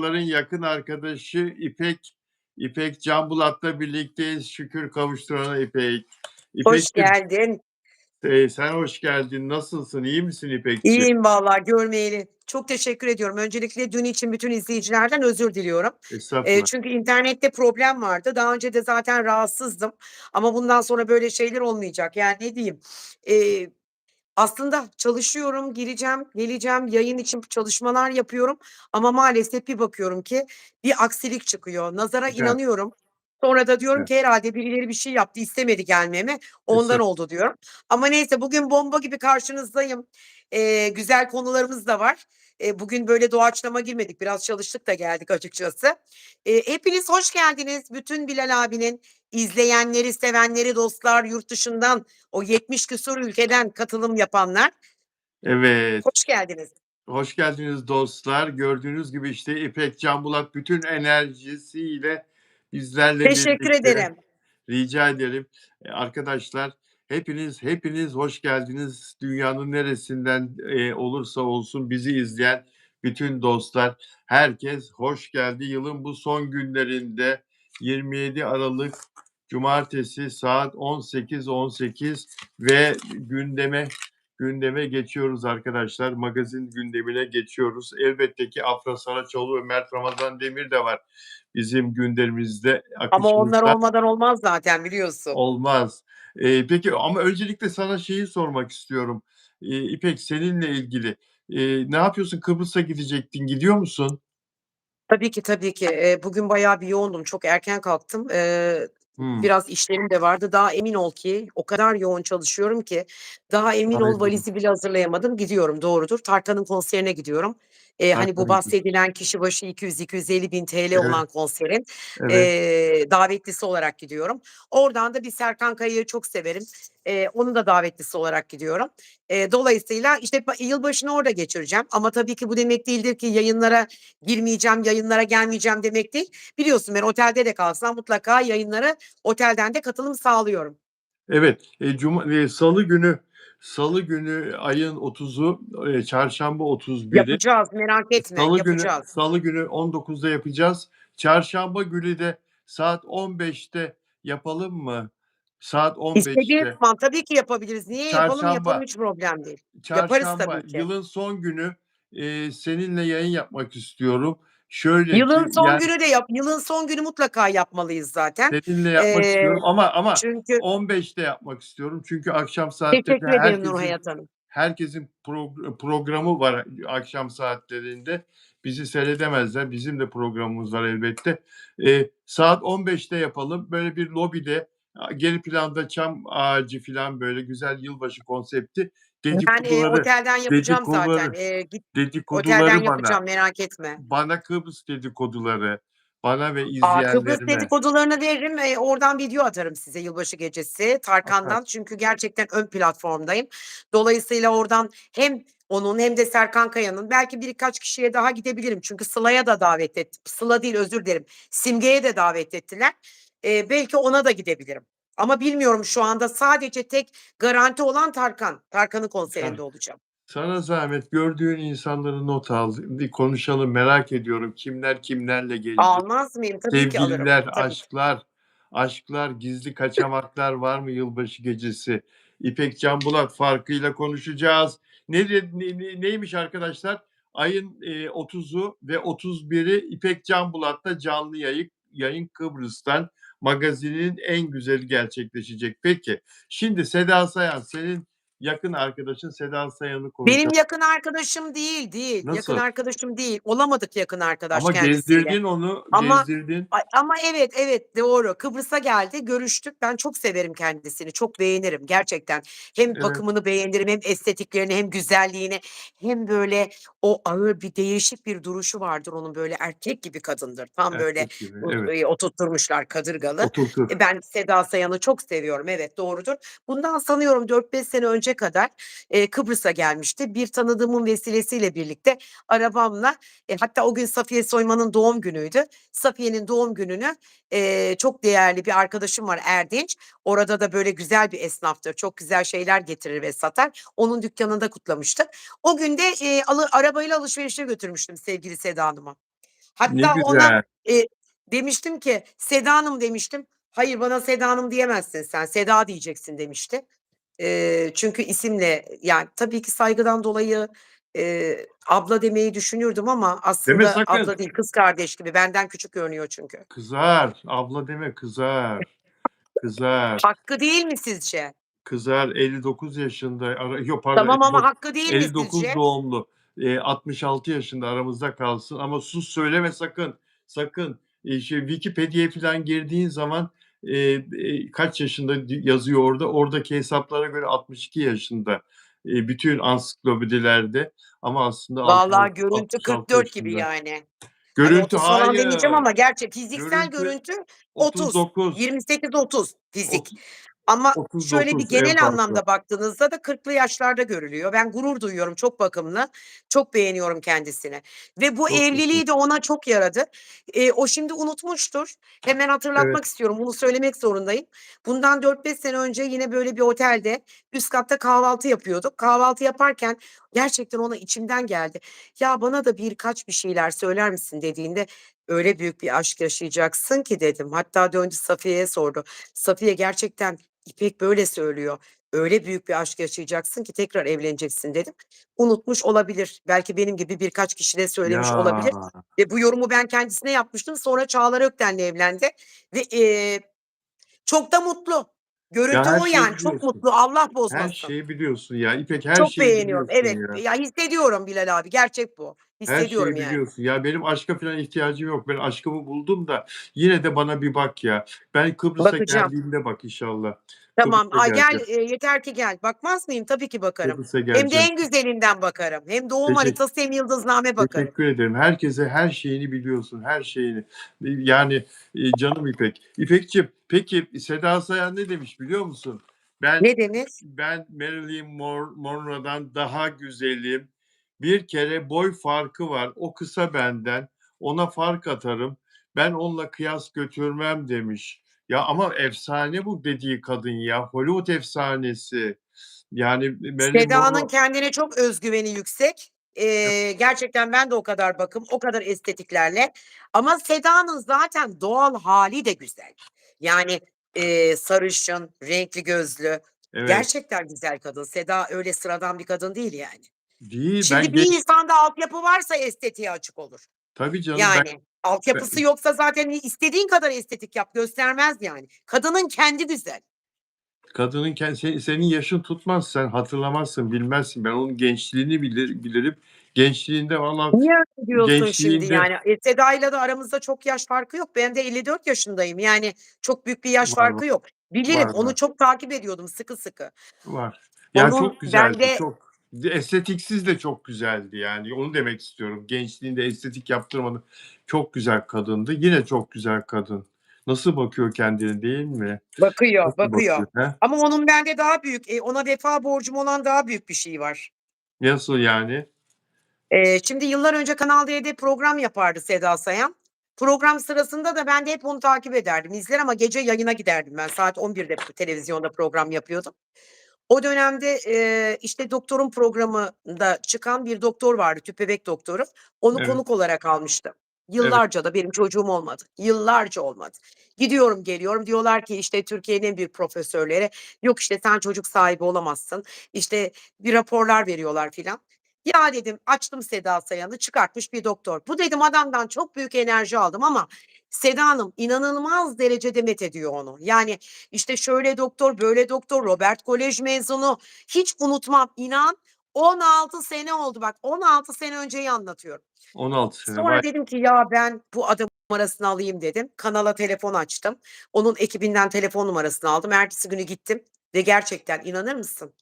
yakın arkadaşı İpek Canbulat'la birlikteyiz. Şükür kavuşturana İpek. Hoş İpek'cim, geldin. sen hoş geldin. Nasılsın? İyi misin İpek'ciğim? İyiyim vallahi görmeyeli. Çok teşekkür ediyorum. Öncelikle dün için bütün izleyicilerden özür diliyorum. Estağfurullah. Çünkü internette problem vardı. Daha önce de zaten rahatsızdım ama bundan sonra böyle şeyler olmayacak. Yani ne diyeyim? Eee, Aslında çalışıyorum, gireceğim, geleceğim, yayın için çalışmalar yapıyorum ama maalesef bir bakıyorum ki bir aksilik çıkıyor. Nazara Güzel, inanıyorum. Sonra da diyorum güzel. ki herhâlde birileri bir şey yaptı, istemedi gelmemi, ondan Estağfurullah. oldu diyorum. Ama neyse bugün bomba gibi karşınızdayım. Güzel konularımız da var. Bugün böyle doğaçlama girmedik, biraz çalıştık da geldik açıkçası. Hepiniz hoş geldiniz. Bütün Bilal abinin izleyenleri, sevenleri, dostlar, yurt dışından, o 70 küsur ülkeden katılım yapanlar, Evet. hoş geldiniz. Hoş geldiniz dostlar. Gördüğünüz gibi işte İpek Canbulat bütün enerjisiyle bizlerle Teşekkür birlikte. ederim. Rica ederim. Arkadaşlar hepiniz hoş geldiniz. Dünyanın neresinden, olursa olsun bizi izleyen bütün dostlar, herkes hoş geldi. Yılın bu son günlerinde 27 Aralık Cumartesi saat 18.18 ve gündeme geçiyoruz arkadaşlar. Magazin gündemine geçiyoruz. Elbette ki Afra Saraçoğlu ve Mert Ramazan Demir de var bizim gündemimizde, Ama onlar akışımızda. olmadan olmaz zaten biliyorsun. Olmaz. Peki ama öncelikle sana şeyi sormak istiyorum. İpek, seninle ilgili. Ne yapıyorsun? Kıbrıs'a gidecektin. Gidiyor musun? Tabii ki, tabii ki. Bugün bayağı bir yoğundum. Çok erken kalktım. Hımm. Biraz işlerim de vardı. Daha emin ol ki o kadar yoğun çalışıyorum ki daha emin ol Hayrola? valizi bile hazırlayamadım. Gidiyorum, doğrudur. Tarkan'ın konserine gidiyorum. Hani bu Tarkan'ınki. bahsedilen kişi başı 200-250 bin TL Evet, olan konserin, evet. davetlisi olarak gidiyorum. Oradan da bir Serkan Kaya'yı çok severim. Onun da davetlisi olarak gidiyorum. Dolayısıyla, işte, yılbaşını orada geçireceğim ama tabii ki bu demek değildir ki yayınlara girmeyeceğim, yayınlara gelmeyeceğim demek değil. Biliyorsun ben otelde de kalsam mutlaka yayınlara otelden de katılım sağlıyorum. Evet, salı günü ayın 30'u, çarşamba 31'i, Yapacağız, merak etme, yapacağız. salı günü 19'da yapacağız. Çarşamba günü de saat 15'te yapalım mı? Saat İstediğin 15'te. zaman tabii ki yapabiliriz. Niye yapalım? Yapalım, Çarşamba hiç problem değil. Yaparız Çarşamba, tabii ki. yılın son günü, seninle yayın yapmak istiyorum. Şöyle Yılın ki, son yani günü de yılın son günü mutlaka yapmalıyız zaten. seninle yapmak Eee, istiyorum ama Çünkü 15'te yapmak istiyorum. Çünkü akşam saatlerinde teşekkür ederim Nurhayat Hanım. herkesin programı var akşam saatlerinde. Bizi seyredemezler. Bizim de programımız var elbette. Saat 15'te yapalım. Böyle bir lobide, geri planda çam ağacı filan, böyle güzel yılbaşı konsepti. Ben, Dedikoduları otelden yapacağım zaten. dedikoduları Otelden dedikoduları yapacağım, merak etme. bana Kıbrıs dedikoduları, bana ve Kıbrıs izleyenlerime. dedikodularını veririm. Oradan video atarım size yılbaşı gecesi Atar. Tarkan'dan. Çünkü gerçekten ön platformdayım. Dolayısıyla oradan hem onun hem de Serkan Kaya'nın belki birkaç kişiye daha gidebilirim. Çünkü Sıla'ya da davet ettim. Sıla değil, özür dilerim. Simge'ye de davet ettiler. Belki ona da gidebilirim. Ama bilmiyorum şu anda sadece tek garanti olan Tarkan. Tarkan'ın Sa konserinde olacağım. Sana zahmet, gördüğün insanları not al. Bir konuşalım, merak ediyorum. Kimler kimlerle gelecek? Almaz mıyım? Tabii ki alırım. Sevgililer, Tabii ki. aşklar, gizli kaçamaklar var mı yılbaşı gecesi? İpek Canbulat farkıyla konuşacağız. Neymiş arkadaşlar? Ayın 30'u ve 31'i İpek Canbulat'ta canlı yayın Kıbrıs'tan, magazinin en güzeli gerçekleşecek. Peki, şimdi Seda Sayan, senin yakın arkadaşın Seda Sayan'ı Benim konuşalım. yakın arkadaşım değil, değil. Yakın Nasıl? arkadaşım değil. Olamadık yakın arkadaş Ama kendisiyle. gezdirdin onu, Ama gezdirdin. ama evet, evet, doğru. Kıbrıs'a geldi, görüştük. Ben çok severim kendisini, çok beğenirim gerçekten. Hem Evet, bakımını beğenirim, hem estetiklerini, hem güzelliğini, hem böyle o ağır bir değişik bir duruşu vardır onun, böyle erkek gibi kadındır. Tam böyle erkek gibi. Evet. oturtturmuşlar kadırgalı. Oturtur. Ben Seda Sayan'ı çok seviyorum. Evet, doğrudur. Bundan sanıyorum 4-5 sene önce kadar, Kıbrıs'a gelmişti. Bir tanıdığımın vesilesiyle birlikte arabamla, hatta o gün Safiye Soyman'ın doğum günüydü. Safiye'nin doğum gününü, çok değerli bir arkadaşım var Erdinç. Orada da böyle güzel bir esnaftır. Çok güzel şeyler getirir ve satar. Onun dükkânında kutlamıştık. O gün de, arabayla alışverişe götürmüştüm sevgili Seda Hanım'ı. Ne Hatta ona, güzel. demiştim ki, "Seda Hanım" demiştim. "Hayır, bana Seda Hanım diyemezsin sen, Seda diyeceksin." demişti. Çünkü isimle, yani, tabii ki saygıdan dolayı, abla demeyi düşünürdüm ama Deme aslında sakın. abla değil, kız kardeş gibi. Benden küçük görünüyor çünkü. Kızar. Abla deme, kızar. Kızar. Hakkı değil mi sizce? Kızar. 59 yaşında. Yok pardon, Tamam ama 59 hakkı değil mi 59 sizce? doğumlu. 66 yaşında, aramızda kalsın ama sus söyleme sakın. Sakın. Wikipedia'ya filan girdiğin zaman, kaç yaşında yazıyor orada. Oradaki hesaplara göre 62 yaşında, bütün ansiklopedilerde ama aslında Vallahi görüntü 66 44 gibi yaşında. yani. Hani Görüntü 30 falan demeyeceğim hayır. ama fiziksel Görüntü görüntü 30, 39. 28-30 Ot fizik. Ama şöyle bir 39 en genel fazla. anlamda baktığınızda da 40'lı yaşlarda görülüyor. Ben gurur duyuyorum, çok bakımlı, çok beğeniyorum kendisini ve bu Çok evliliği yakın. de ona çok yaradı. O şimdi unutmuştur. Hemen Evet. hatırlatmak istiyorum, bunu söylemek zorundayım. Bundan 4-5 sene önce yine böyle bir otelde üst katta kahvaltı yapıyorduk. Kahvaltı yaparken gerçekten ona içimden geldi. "Ya, bana da bir şeyler söyler misin?" dediğinde, "Öyle büyük bir aşk yaşayacaksın ki." dedim. Hatta döndü Safiye'ye sordu. "Safiye, gerçekten İpek böyle söylüyor. Öyle büyük bir aşk yaşayacaksın ki tekrar evleneceksin." dedim. Unutmuş olabilir. Belki benim gibi birkaç kişi de söylemiş Ya, olabilir ve bu yorumu ben kendisine yapmıştım. Sonra Çağlar Ökten'le evlendi ve, çok da mutlu. ya Görüntü her o şeyi yani, çok biliyorsun. mutlu, Allah Her bozmasın. şeyi biliyorsun ya. İpek her Çok şeyi beğeniyorum. biliyorsun Evet, ya. ya hissediyorum Bilal abi, gerçek bu. Her Hissediyorum şeyi yani. biliyorsun. Ya benim aşka filan ihtiyacım yok. Ben aşkımı buldum da yine de bana bir bak ya. Ben Kıbrıs'a Bakacağım. geldiğimde bak inşallah. Tamam. Kıbrıs'a Ay, gel, geleceğim. yeter ki gel. Bakmaz mıyım? Tabii ki bakarım. Kıbrıs'a Hem de geleceğim. en güzelinden bakarım. Hem doğum Teşekkür haritası hem yıldızname bakarım. Teşekkür ederim. Herkese her şeyini biliyorsun, her şeyini. Yani, canım İpek. İpekciğim, peki Seda Sayan ne demiş biliyor musun? Ben Ne demiş? ben Marilyn Monroe'dan daha güzelim. Bir kere boy farkı var. O kısa benden. Ona fark atarım. Ben onunla kıyas götürmem demiş. Ya ama efsane bu dediği kadın ya. Hollywood efsanesi. Yani Marilyn Seda'nın Monroe. kendine çok özgüveni yüksek. Gerçekten ben de o kadar o kadar estetiklerle ama Seda'nın zaten doğal hâli de güzel. Yani, sarışın, renkli gözlü, Evet. gerçekten güzel kadın. Seda öyle sıradan bir kadın değil yani. Değil. Şimdi bir insanda altyapı varsa estetiğe açık olur. Tabii canım Yani ben altyapısı yoksa zaten istediğin kadar estetik yap, göstermez yani. Kadının kendi güzel. kadının senin yaşın tutmaz. Sen hatırlamazsın, bilmezsin. Ben onun gençliğini bilirim. Gençliğinde valla Niye öyle diyorsun şimdi gençliğinde yani? Seda'yla da aramızda çok yaş farkı yok. Ben de 54 yaşındayım. Yani çok büyük bir yaş var, var, farkı yok. Bilirim, var, onu var, çok takip ediyordum sıkı sıkı. var. Ya Onun çok güzeldi, bende çok. Estetiksiz de çok güzeldi yani. Onu demek istiyorum. Gençliğinde estetik yaptırmadı. Çok güzel kadındı. Yine çok güzel kadın. Nasıl bakıyor kendine değil mi? bakıyor, Nasıl bakıyor. bakıyor, he? Ama onun bende daha büyük, ona vefa borcum olan daha büyük bir şey var. Nasıl yani? Şimdi yıllar önce Kanal D'de program yapardı Seda Sayan. Program sırasında da ben de hep onu takip ederdim, izler ama gece yayına giderdim ben. Saat 11'de televizyonda program yapıyordum. O dönemde, işte, Doktor'un programında çıkan bir doktor vardı, tüp bebek doktoru. Onu Evet, konuk olarak almıştım. evet. Yıllarca da benim çocuğum olmadı. Yıllarca olmadı. Gidiyorum, geliyorum. Diyorlar ki, işte, Türkiye'nin en büyük profesörleri, "Yok, işte, sen çocuk sahibi olamazsın." İşte, bir raporlar veriyorlar filan. Ya, dedim, açtım Seda Sayan'ı, çıkartmış bir doktor. Bu dedim adamdan çok büyük enerji aldım ama Seda Hanım inanılmaz derecede methediyor onu. Yani, işte, şöyle doktor, böyle doktor, Robert Kolej mezunu. Hiç unutmam, inan 16 sene oldu bak, 16 sene önceyi anlatıyorum. 16 sene. Vay. Sonra dedim ki, "Ya, ben bu adamın numarasını alayım." dedim. Kanala telefon açtım. Onun ekibinden telefon numarasını aldım. Ertesi günü gittim ve gerçekten inanır mısın?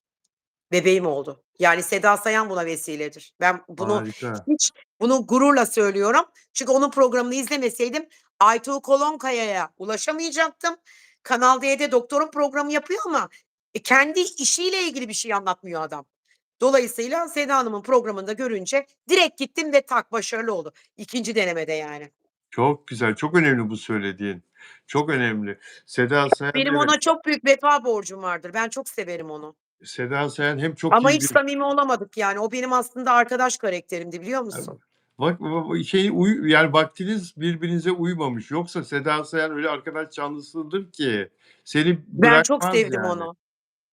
Bebeğim oldu. Yani Seda Sayan buna vesiledir. Ben Harika. hiç bunu gururla söylüyorum. Çünkü onun programını izlemeseydim Aytuğ Kolonkaya'ya ulaşamayacaktım. Kanal D'de doktorun programı yapıyor ama, kendi işiyle ilgili bir şey anlatmıyor adam. Dolayısıyla Seda Hanım'ın programında görünce direkt gittim ve tak başarılı oldu. 2'nci denemede yani. Çok güzel, çok önemli bu söylediğin. Çok önemli. Seda Sayan Benim evet, ona çok büyük vefa borcum vardır. Ben çok severim onu. Seda Sayan hem çok Ama iyi hiç bir samimi olamadık yani. O benim aslında arkadaş karakterimdi biliyor Eee, musun? Bak şey yani vaktiniz birbirinize uymamış. Yoksa Seda Sayan öyle arkadaş canlısıdır ki seni Ben çok bırakmaz sevdim yani. onu.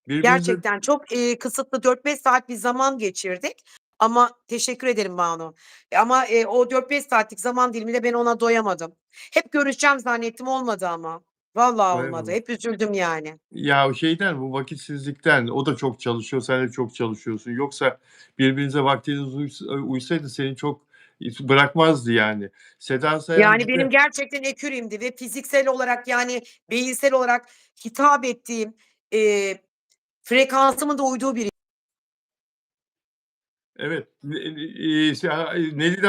Birbirinize Gerçekten çok, kısıtlı 4-5 saat bir zaman geçirdik ama teşekkür ederim Banu. Ama, o 4-5 saatlik zaman diliminde ben ona doyamadım. Hep görüşeceğim zannettim, olmadı ama. Vallahi olmadı. Hep üzüldüm yani. Ya, şeyden, bu vakitsizlikten, o da çok çalışıyor, sen de çok çalışıyorsun. Yoksa birbirinize vaktiniz uysaydı seni çok bırakmazdı yani. Seda Sayan Yani bir benim de gerçekten ekürümdü ve fiziksel olarak, yani beyinsel olarak hitap ettiğim, eee, frekansımın da uyduğu biri. evet, Nelly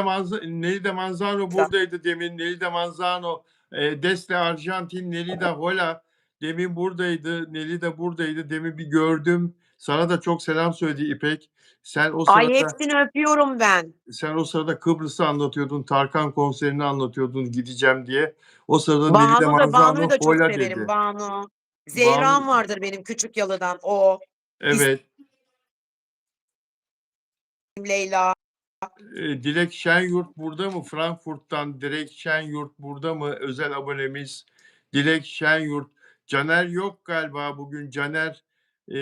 de Manzano buradaydı demin. Nelly de Manzano, Desde Arjantin, Nelly Hola demin buradaydı. Nelly de buradaydı. Demin bir gördüm. Sana da çok selam söyledi İpek. Sen o Ay, sırada hepsini öpüyorum ben. Sen o sırada Kıbrıs'ı anlatıyordun, Tarkan konserini anlatıyordun gideceğim diye. O sırada Nelly Banu'yu Manzano da çok hola severim, dedi. Banu. Banu Zehra'm vardır benim Küçük Yalı'dan, o. evet, Leyla. Dilek Şenyurt burada mı? Frankfurt'tan Dilek Şenyurt burada mı? Özel abonemiz Dilek Şenyurt. Caner yok galiba bugün. Caner,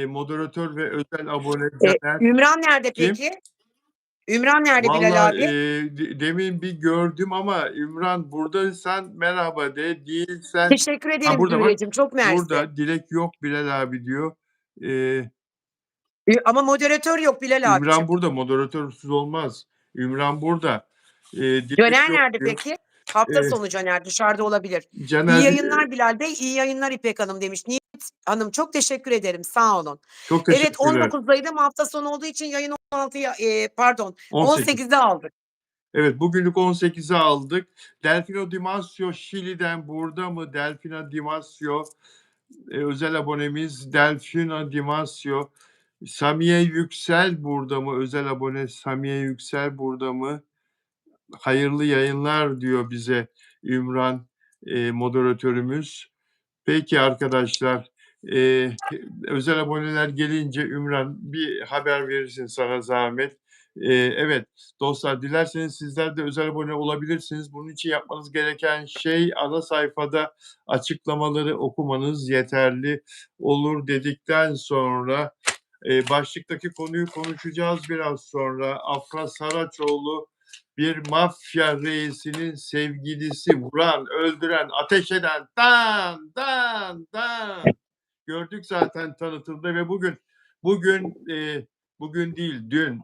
moderatör ve özel abone Caner. Ümran nerede Kim? peki? Ümran nerede Bilal Valla, abi? demin bir gördüm ama Ümran buradaysan merhaba de, değilsen Teşekkür ha ederim burada bak, Zühreciğim, çok mersi. burada Dilek yok Bilal abi diyor. Eee, Ama moderatör yok Bilal abicim. Ümran burada, moderatörsüz olmaz. Ümran burada. Dilek Caner yok nerede diyor. peki? Hafta Eee, sonu Caner dışarıda olabilir. İyi Caner, yayınlar Bilal Bey, iyi yayınlar İpek Hanım demiş. Niyet Hanım çok teşekkür ederim, sağ olun. çok Evet teşekkürler. 19'daydım hafta sonu olduğu için yayını 16'ya, pardon 18. 18'de aldık. Evet, bugünlük 18'e aldık. Delfino Di Masio Şili'den burada mı? Delfino Di Masio, özel abonemiz Delfino Di Masio. Samiye Yüksel burada mı? Özel abone Samiye Yüksel burada mı? Hayırlı yayınlar diyor bize Ümran, moderatörümüz. Peki arkadaşlar, özel aboneler gelince Ümran bir haber verirsin sana zahmet. Evet dostlar, dilerseniz sizler de özel abone olabilirsiniz. Bunun için yapmanız gereken şey ana sayfada açıklamaları okumanız yeterli olur dedikten sonra başlıktaki konuyu konuşacağız biraz sonra. Afra Saraçoğlu bir mafya reisinin sevgilisi, vuran, öldüren, ateş eden, dan dan dan. Gördük zaten tanıtımda ve bugün bugün değil dün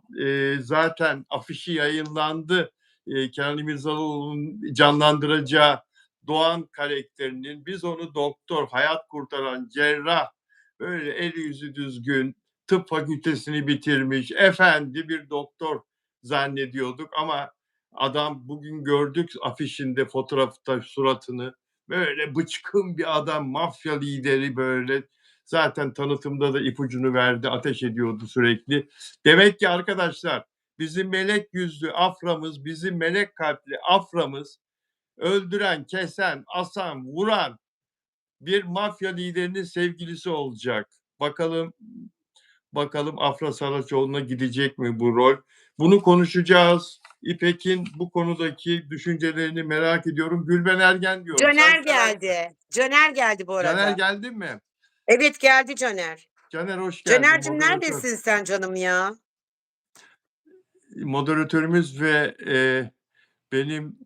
zaten afişi yayınlandı. Kenan İmirzalıoğlu'nun canlandıracağı Doğan karakterinin, biz onu doktor, hayat kurtaran cerrah, böyle eli yüzü düzgün, tıp fakültesini bitirmiş, efendi bir doktor zannediyorduk ama adam, bugün gördük afişinde, fotoğrafta suratını, böyle bıçkın bir adam, mafya lideri böyle. Zaten tanıtımda da ipucunu verdi, ateş ediyordu sürekli. Demek ki arkadaşlar, bizim melek yüzlü Afra'mız, bizim melek kalpli Afra'mız öldüren, kesen, asan, vuran bir mafya liderinin sevgilisi olacak. Bakalım Afra Saraçoğlu'na gidecek mi bu rol? Bunu konuşacağız. İpek'in bu konudaki düşüncelerini merak ediyorum. Gülben Ergen diyorum. Sen Caner seversin. geldi. Caner geldi bu Caner arada. geldin mi? Evet geldi Caner. Caner hoş geldin, Caner'cim moderatör. neredesin sen canım ya? Moderatörümüz ve benim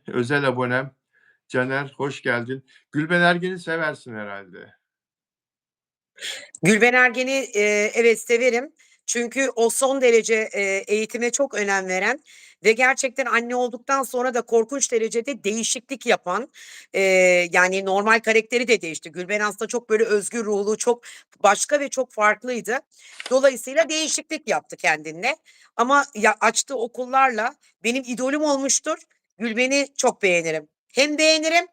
özel abonem Caner, hoş geldin. Gülben Ergen'i seversin herhalde. Gülben Ergen'i, evet severim. Çünkü o son derece, eğitime çok önem veren ve gerçekten anne olduktan sonra da korkunç derecede değişiklik yapan, yani normal karakteri de değişti. Gülben aslında çok böyle özgür ruhlu, çok başka ve çok farklıydı. Dolayısıyla değişiklik yaptı kendinde ama ya açtığı okullarla benim idolüm olmuştur. Gülben'i çok beğenirim. Hem beğenirim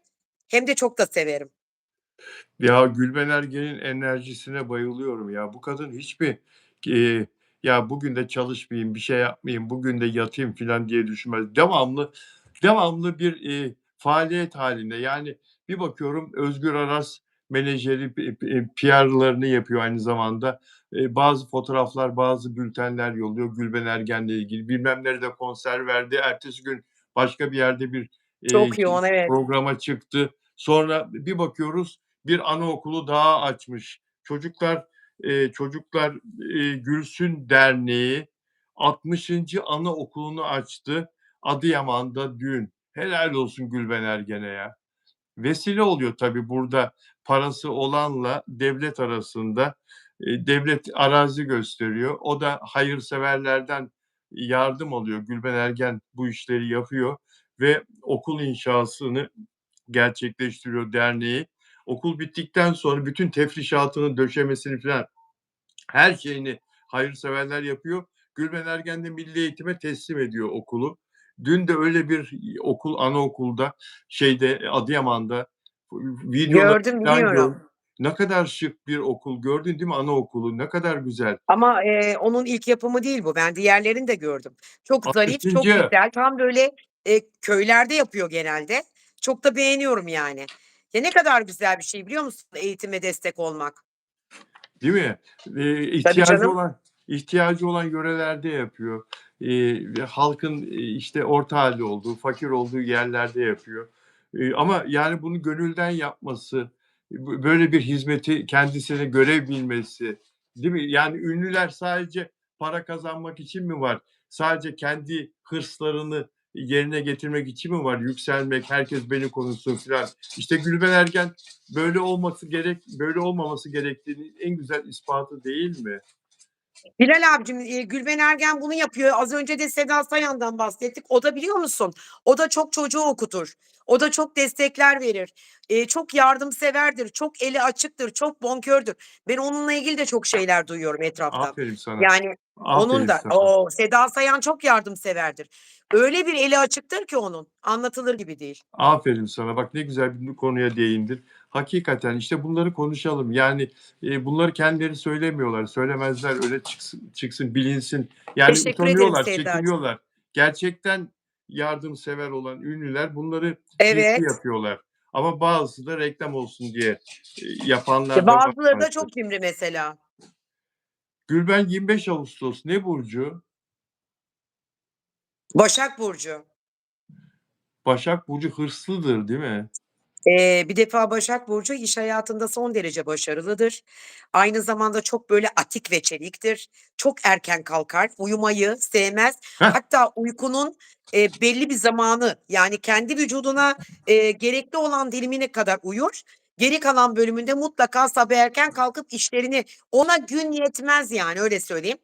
hem de çok da severim. Ya, Gülben Ergen'in enerjisine bayılıyorum ya. Bu kadın hiç mi, eee, ya bugün de çalışmayayım, bir şey yapmayayım, bugün de yatayım filan diye düşünmez. Devamlı bir, faaliyet halinde. Yani bir bakıyorum Özgür Aras menajeri, PR'larını yapıyor aynı zamanda. Bazı fotoğraflar, bazı bültenler yolluyor Gülben Ergen'le ilgili. Bilmem nerede konser verdi. Ertesi gün başka bir yerde bir, Çok yoğun, evet. programa çıktı. Sonra bir bakıyoruz bir anaokulu daha açmış. Çocuklar Gülsün Derneği 60. anaokulunu açtı Adıyaman'da dün. Helal olsun Gülben Ergen'e ya. Vesile oluyor tabii burada parası olanla devlet arasında. Devlet arazi gösteriyor. O da hayırseverlerden yardım alıyor. Gülben Ergen bu işleri yapıyor ve okul inşasını gerçekleştiriyor derneği. Okul bittikten sonra bütün tefrişatını, döşemesini filan her şeyini hayırseverler yapıyor. Gülben Ergen de Milli Eğitim'e teslim ediyor okulu. Dün de öyle bir okul, anaokulda Adıyaman'da videoları Gördüm, falan biliyorum. gördüm. Ne kadar şık bir okul. Gördün değil mi anaokulu? Ne kadar güzel. Ama, onun ilk yapımı değil bu. Ben diğerlerini de gördüm. Çok zarif, çok 60. güzel. Tam böyle, köylerde yapıyor genelde. Çok da beğeniyorum yani. Ya, ne kadar güzel bir şey biliyor musun eğitime destek olmak? Değil mi? Tabii İhtiyacı canım. olan ihtiyacı olan yörelerde yapıyor. Halkın, işte, orta hâlde olduğu, fakir olduğu yerlerde yapıyor. Ama, yani, bunu gönülden yapması, böyle bir hizmeti kendisine görev bilmesi, değil mi? Yani, ünlüler sadece para kazanmak için mi var? Sadece kendi hırslarını yerine getirmek için mi var? Yükselmek, herkes beni konuşsun filan. İşte, Gülben Ergen böyle olmaması gerektiğinin en güzel ispatı değil mi? Bilal abicim, Gülben Ergen bunu yapıyor. Az önce de Seda Sayan'dan bahsettik. O da biliyor musun? O da çok çocuğu okutur. O da çok destekler verir. Çok yardımseverdir, çok eli açıktır, çok bonkördür. Ben onunla ilgili de çok şeyler duyuyorum etraftan. Aferin sana. Yani onun Aferin da sana. Seda Sayan çok yardımseverdir. Öyle bir eli açıktır ki onun, anlatılır gibi değil. Aferin sana. Bak ne güzel bir konuya değindin. Hakikaten işte bunları konuşalım. Yani, bunları kendileri söylemiyorlar, söylemezler, öyle çıksın, bilinsin. Yani Teşekkür ederim utanıyorlar, Sevdacığım. çekiniyorlar. Gerçekten yardımsever olan ünlüler bunları gizli Evet. yapıyorlar. Ama bazısı da reklam olsun diye, yapanlar da var Bazıları da maalesef. çok cimri mesela. Gülben 25 Ağustos ne burcu? Başak Burcu. Başak Burcu hırslıdır, değil mi? Bir defa Başak Burcu iş hayatında son derece başarılıdır. Aynı zamanda çok böyle atik ve çeviktir. Çok erken kalkar, uyumayı sevmez. Heh, Hatta uykunun, belli bir zamanı, yani kendi vücuduna, gerekli olan dilimine kadar uyur. Geri kalan bölümünde mutlaka sabah erken kalkıp işlerini ona gün yetmez yani, öyle söyleyeyim.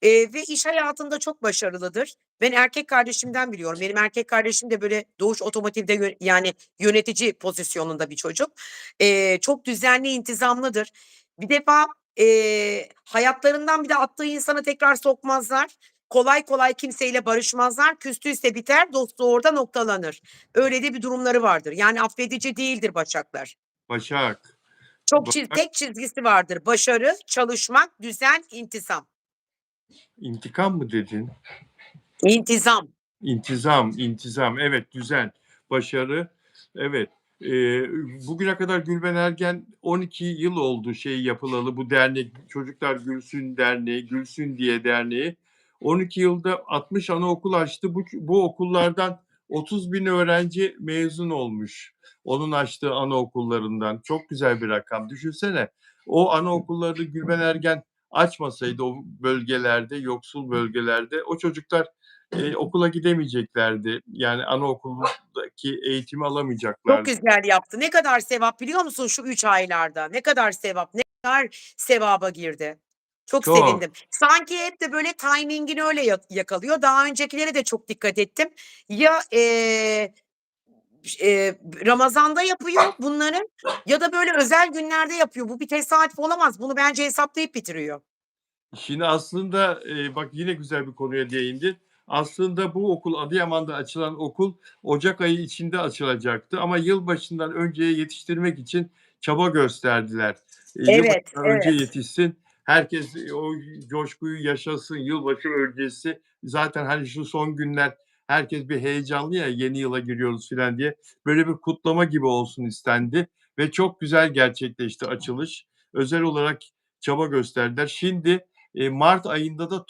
Ve iş hayatında çok başarılıdır. Ben erkek kardeşimden biliyorum. Benim erkek kardeşim de böyle Doğuş Otomotiv'de yani yönetici pozisyonunda bir çocuk. Çok düzenli, intizamlıdır. Bir defa, hayatlarından bir de attığı insanı tekrar sokmazlar. Kolay kolay kimseyle barışmazlar. Küstüyse biter, dostluğu orada noktalanır. Öyle de bir durumları vardır. Yani affedici değildir Başaklar. Başak. Çok Başak tek çizgisi vardır. Başarı, çalışmak, düzen, intizam. intikam mı dedin? İntizam. İntizam. Evet, düzen, başarı. Evet. Bugüne kadar Gülben Ergen 12 yıl oldu yapılalı bu dernek, Çocuklar Gülsün Derneği, Gülsün diye derneği. 12 yılda 60 anaokul açtı. Bu okullardan 30.000 öğrenci mezun olmuş. Onun açtığı anaokullarından. Çok güzel bir rakam. Düşünsene. O anaokulları Gülben Ergen açmasaydı o bölgelerde, yoksul bölgelerde o çocuklar okula gidemeyeceklerdi. Yani anaokulundaki eğitimi Çok alamayacaklardı. güzel yaptı. Ne kadar sevap biliyor musun şu 3 aylarda? Ne kadar sevap, ne kadar sevaba girdi. Çok Çok. sevindim. Sanki hep de böyle timing'ini öyle yakalıyor. Daha öncekilere de çok dikkat ettim. Ya, Ramazan'da yapıyor bunları ya da böyle özel günlerde yapıyor. Bu bir tesadüf olamaz. Bunu bence hesaplayıp bitiriyor. Şimdi aslında, bak yine güzel bir konuya değindin. Aslında bu okul, Adıyaman'da açılan okul ocak ayı içinde açılacaktı ama yılbaşından önceye yetiştirmek için çaba gösterdiler. Evet, Yılbaşından önce evet. yetişsin, herkes o coşkuyu yaşasın, yılbaşı öncesi. Zaten, hani, şu son günler herkes bir heyecanlı ya, yeni yıla giriyoruz filan diye. Böyle bir kutlama gibi olsun istendi ve çok güzel gerçekleşti açılış. Özel olarak çaba gösterdiler. Şimdi, mart ayında da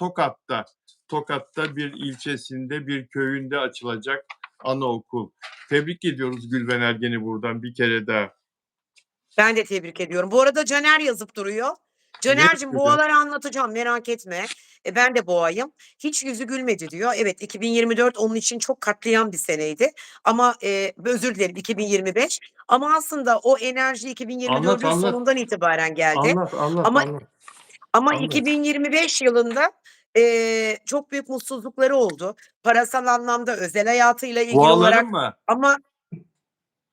Tokat'ta bir ilçesinde, bir köyünde açılacak anaokul. Tebrik ediyoruz Gülben Ergen'i buradan bir kere daha. Ben de tebrik ediyorum. Bu arada Caner yazıp duruyor. Ne Caner'cim yapıyor? boğaları anlatacağım merak etme. Ben de boğayım. Hiç yüzü gülmedi diyor. Evet 2024 onun için çok katliam bir seneydi. Ama özür dilerim 2025. Ama aslında o enerji Anlat, 2024'ün anlat. sonundan itibaren geldi. Anlat, anlat, Ama anlat. ama Anlat. 2025 yılında çok büyük mutsuzlukları oldu. Parasal anlamda, özel hayatıyla ilgili Boğaların olarak mı? ama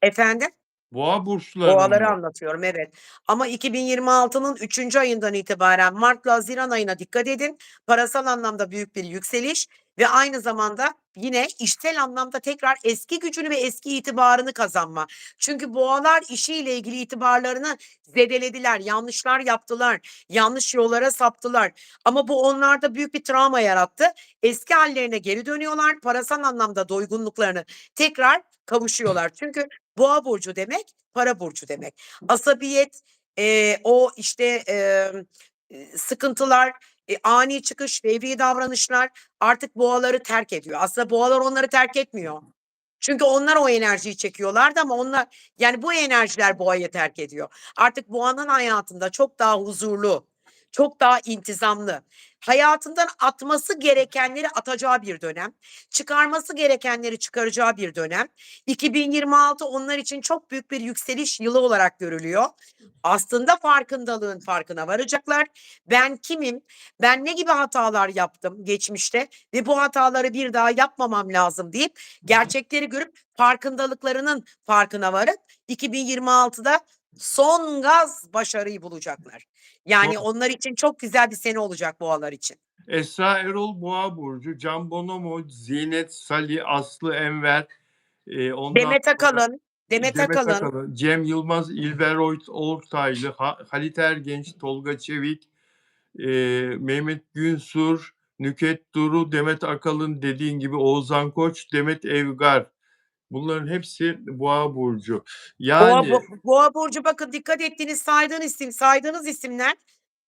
efendim? Boğa burçlarının Boğaları mı? anlatıyorum, evet. Ama 2026'nın 3. ayından itibaren Mart'la Haziran ayına dikkat edin. Parasal anlamda büyük bir yükseliş ve aynı zamanda yine işsel anlamda tekrar eski gücünü ve eski itibarını kazanma. Çünkü boğalar işiyle ilgili itibarlarını zedelediler, yanlışlar yaptılar, yanlış yollara saptılar. Ama bu onlarda büyük bir travma yarattı. Eski hallerine geri dönüyorlar, parasal anlamda doygunluklarını tekrar kavuşuyorlar. Çünkü boğa burcu demek para burcu demek. Asabiyet, o işte, sıkıntılar, ani çıkış, fevri davranışlar artık boğaları terk ediyor. Aslında boğalar onları terk etmiyor. Çünkü onlar o enerjiyi çekiyorlardı ama onlar yani bu enerjiler boğayı terk ediyor. Artık boğanın hayatında çok daha huzurlu, çok daha intizamlı, hayatından atması gerekenleri atacağı bir dönem, çıkarması gerekenleri çıkaracağı bir dönem. 2026 onlar için çok büyük bir yükseliş yılı olarak görülüyor. Aslında farkındalığın farkına varacaklar. Ben kimim? Ben ne gibi hatalar yaptım geçmişte ve bu hataları bir daha yapmamam lazım deyip gerçekleri görüp farkındalıklarının farkına varıp 2026'da son gaz başarıyı bulacaklar. Yani Çok. onlar için çok güzel bir sene olacak boğalar için. Esra Erol Boğa burcu, Can Bonomo, Zinet Salih, Aslı Enver, ondan Demet sonra Akalın, Demet Demet Akalın, Akalın, Cem Yılmaz, İlber Ortaylı, Halit Ergenç, Tolga Çevik, Mehmet Günsur, Nükhet Duru, Demet Akalın, dediğin gibi Oğuzhan Koç, Demet Evgar. Bunların hepsi Boğa burcu. Yani Boğa burcu bakın dikkat ettiğiniz saydığınız isimler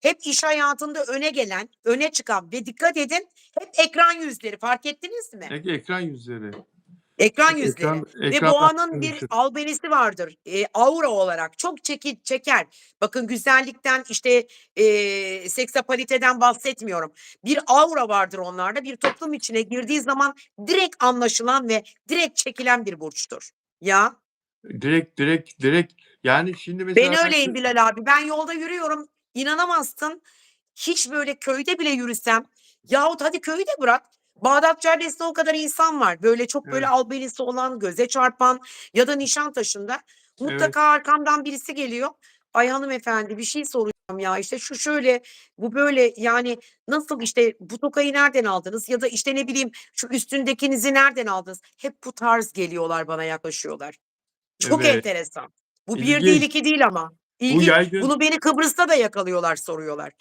hep iş hayatında öne gelen, öne çıkan ve dikkat edin hep ekran yüzleri fark ettiniz mi? ekran yüzleri. Ekran Hep yüzleri ve ekranlar boğanın bir karışır. albenisi vardır, aura olarak çok çeker. Bakın güzellikten, işte, seksapaliteden bahsetmiyorum. Bir aura vardır onlarda. Bir toplum içine girdiği zaman direkt anlaşılan ve direkt çekilen bir burçtur. Ya, Direkt. Yani şimdi ben mesela ben öyleyim Bilal abi. Ben yolda yürüyorum, inanamazsın. Hiç böyle köyde bile yürüsem yahut hadi köyü de bırak, Bağdat Caddesi'nde o kadar insan var. Böyle çok böyle evet, albenisi olan, göze çarpan ya da Nişantaşı'nda evet. mutlaka arkamdan birisi geliyor. "Ay hanımefendi bir şey soracağım ya, işte şu şöyle, bu böyle, yani nasıl işte bu tokayı nereden aldınız ya da işte ne bileyim şu üstündekinizi nereden aldınız?" Hep bu tarz geliyorlar bana yaklaşıyorlar. Çok Evet, enteresan. Bu bir değil, ilginç. 2 değil ama. Bu İlginç. yaygın Bunu beni Kıbrıs'ta da yakalıyorlar, soruyorlar.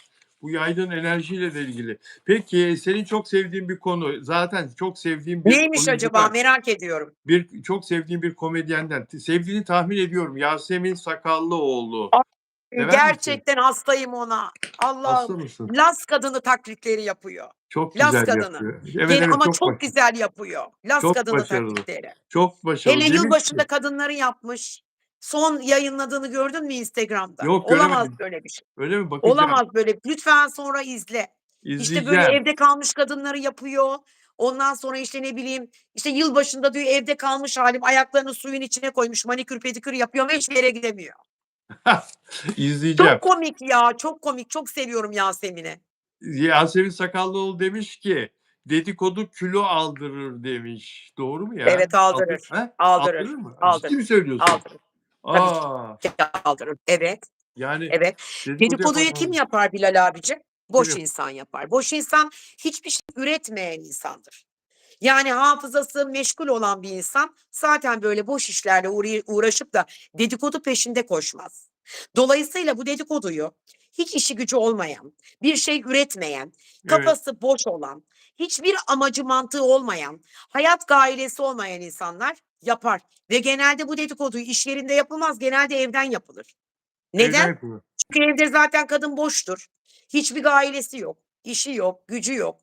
bu yaygın enerjiyle de ilgili. Peki, senin çok sevdiğin bir konu, zaten çok sevdiğin bir Neymiş acaba oyuncudan, merak ediyorum. çok sevdiğin bir komedyenden, sevdiğini tahmin ediyorum. Yasemin Sakallıoğlu. Ay, Sever misin? gerçekten hastayım ona. Allah'ım. Hasta mısın? Laz kadını taklitleri yapıyor. Çok Laz güzel kadını. yapıyor. Evet, evet, Ama çok güzel yapıyor. Laz çok kadını başarılı. taklitleri. Çok Hele başarılı. Demiş yılbaşında ki kadınları yapmış. Son yayınladığını gördün mü Instagram'da? yok Olamaz göremedim. böyle bir şey. Öyle mi? Bakacağım. Olamaz böyle. Lütfen sonra izle. İşte böyle İzleyeceğim. evde kalmış kadınları yapıyor. Ondan sonra işte ne bileyim işte yılbaşında diyor evde kalmış halim ayaklarını suyun içine koymuş manikür pedikür yapıyor ama hiçbir yere gidemiyor. İzleyeceğim. Çok komik ya, çok komik. Çok seviyorum Yasemin'i. Yasemin Sakallıoğlu demiş ki, "Dedikodu kilo aldırır." demiş. Doğru mu ya? Evet aldırır. Aldırır Aldırır. mı? Ciddi mi Aldırır. söylüyorsun? Aldırır. Tabii ki A! aldırır. Evet. Yani Evet. dedikodu Dedikoduyu kim yapan yapar Bilal abicim? kim Boş yapar? insan yapar. Boş insan hiçbir şey üretmeyen insandır. Yani hafızası meşgul olan bir insan zaten böyle boş işlerle uğraşıp da dedikodu peşinde koşmaz. Dolayısıyla bu dedikoduyu hiç işi gücü olmayan, bir şey üretmeyen, Evet, kafası boş olan, hiçbir amacı mantığı olmayan, hayat gailesi olmayan insanlar yapar ve genelde bu dedikodu iş yerinde yapılmaz, genelde evden yapılır. Evden Neden? yapılır. Çünkü evde zaten kadın boştur. Hiçbir gailesi yok, işi yok, gücü yok.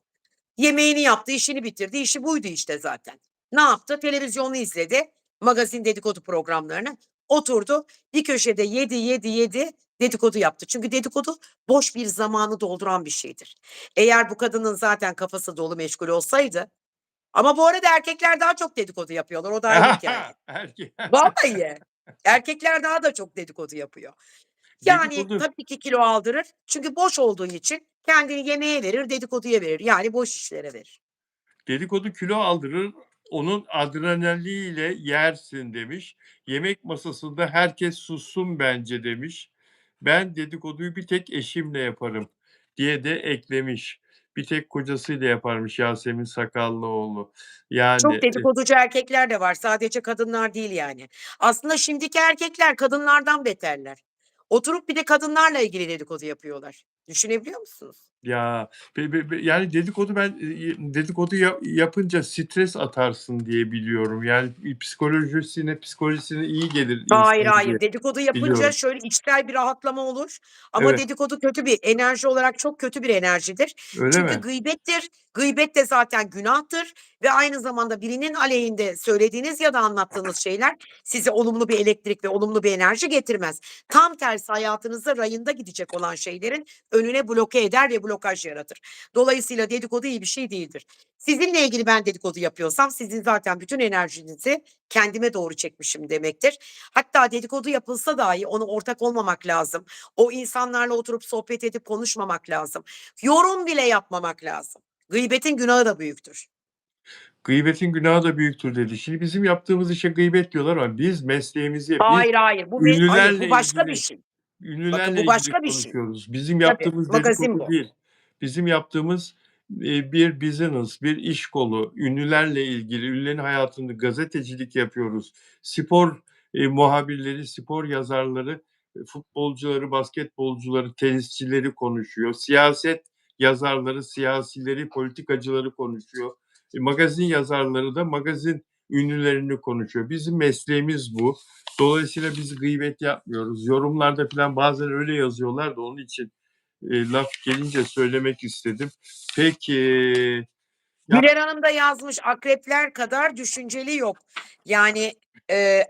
Yemeğini yaptı, işini bitirdi. İşi buydu işte zaten. Ne yaptı? Televizyonu izledi, magazin dedikodu programlarını. Oturdu, bir köşede yedi, yedi, yedi, dedikodu yaptı. Çünkü dedikodu boş bir zamanı dolduran bir şeydir. Eğer bu kadının zaten kafası dolu meşgul olsaydı ama bu arada erkekler daha çok dedikodu yapıyorlar, o da ayrı hikâye. Erke Vallahi. Erkekler daha da çok dedikodu yapıyor. Yani Dedikodu tabii ki kilo aldırır. Çünkü boş olduğu için kendini yemeğe verir, dedikoduya verir. Yani boş işlere verir. dedikodu kilo aldırır, onun adrenaliyle yersin demiş. Yemek masasında herkes sussun bence demiş. Ben dedikoduyu bir tek eşimle yaparım diye de eklemiş. Bir tek kocasıyla yaparmış Yasemin Sakallıoğlu. Yani, Çok dedikoducu erkekler de var. Sadece kadınlar değil yani. Aslında şimdiki erkekler kadınlardan beterler. Oturup bir de kadınlarla ilgili dedikodu yapıyorlar. Düşünebiliyor musunuz? ya, yani dedikodu ben, dedikodu yapınca stres atarsın diye biliyorum. Yani, psikolojisine iyi gelir Hayır, insanın diye hayır. Dedikodu yapınca biliyorum. şöyle içsel bir rahatlama olur ama Evet, dedikodu kötü bir enerji olarak çok kötü bir enerjidir. öyle Çünkü mi? gıybettir. Gıybet de zaten günahtır ve aynı zamanda birinin aleyhinde söylediğiniz ya da anlattığınız şeyler size olumlu bir elektrik ve olumlu bir enerji getirmez. Tam tersi hayatınızda rayında gidecek olan şeylerin önüne bloke eder ve blokaj yaratır. Dolayısıyla dedikodu iyi bir şey değildir. Sizinle ilgili ben dedikodu yapıyorsam sizin zaten bütün enerjinizi kendime doğru çekmişim demektir. Hatta dedikodu yapılsa dahi ona ortak olmamak lazım. O insanlarla oturup sohbet edip konuşmamak lazım. Yorum bile yapmamak lazım. Gıybetin günahı da büyüktür. Gıybetin günahı da büyüktür dedi. Şimdi bizim yaptığımız işe gıybet diyorlar ama biz Hayır, hayır. Hayır, bu ünlülerle başka bir ilgili şey. Bakın ünlülerle bu ilgili başka bir şey. konuşuyoruz. Bizim Tabii, yaptığımız magazin dedikodu bu. değil. Bizim yaptığımız, bir business, bir iş kolu. Ünlülerle ilgili, ünlülerin hayatında gazetecilik yapıyoruz. Spor, muhabirleri, spor yazarları, futbolcuları, basketbolcuları, tenisçileri konuşuyor. Siyaset yazarları, siyasileri, politikacıları konuşuyor. Magazin yazarları da magazin ünlülerini konuşuyor. Bizim mesleğimiz bu. Dolayısıyla biz gıybet yapmıyoruz. Yorumlarda filan bazen öyle yazıyorlar da onun için, laf gelince söylemek istedim. Peki, ya Güler Hanım da yazmış, akrepler kadar düşünceli yok. Yani,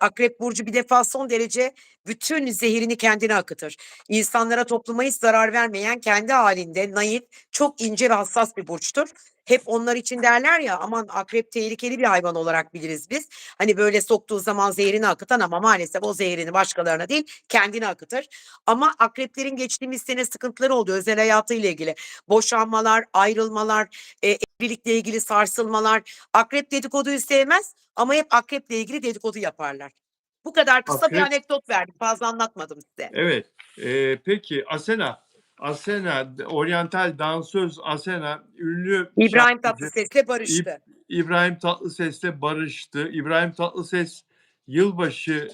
akrep burcu bir defa son derece bütün zehirini kendine akıtır. İnsanlara, topluma hiç zarar vermeyen, kendi halinde naif, çok ince ve hassas bir burçtur. Hep onlar için derler ya, aman akrep tehlikeli bir hayvan olarak biliriz biz. Hani, böyle soktuğu zaman zehrini akıtan ama maalesef o zehrini başkalarına değil, kendine akıtır. Ama akreplerin geçtiğimiz sene sıkıntıları oldu özel hayatıyla ilgili. Boşanmalar, ayrılmalar, evlilikle ilgili sarsılmalar. Akrep dedikoduyu sevmez ama hep akreple ilgili dedikodu yaparlar. Bu kadar kısa bir akrep anekdot verdim. Fazla anlatmadım size. evet. Peki Asena, oryantal dansöz Asena, ünlü İbrahim şarkıcı Tatlıses'le İb barıştı. İbrahim Tatlıses'le barıştı. İbrahim Tatlıses yılbaşı,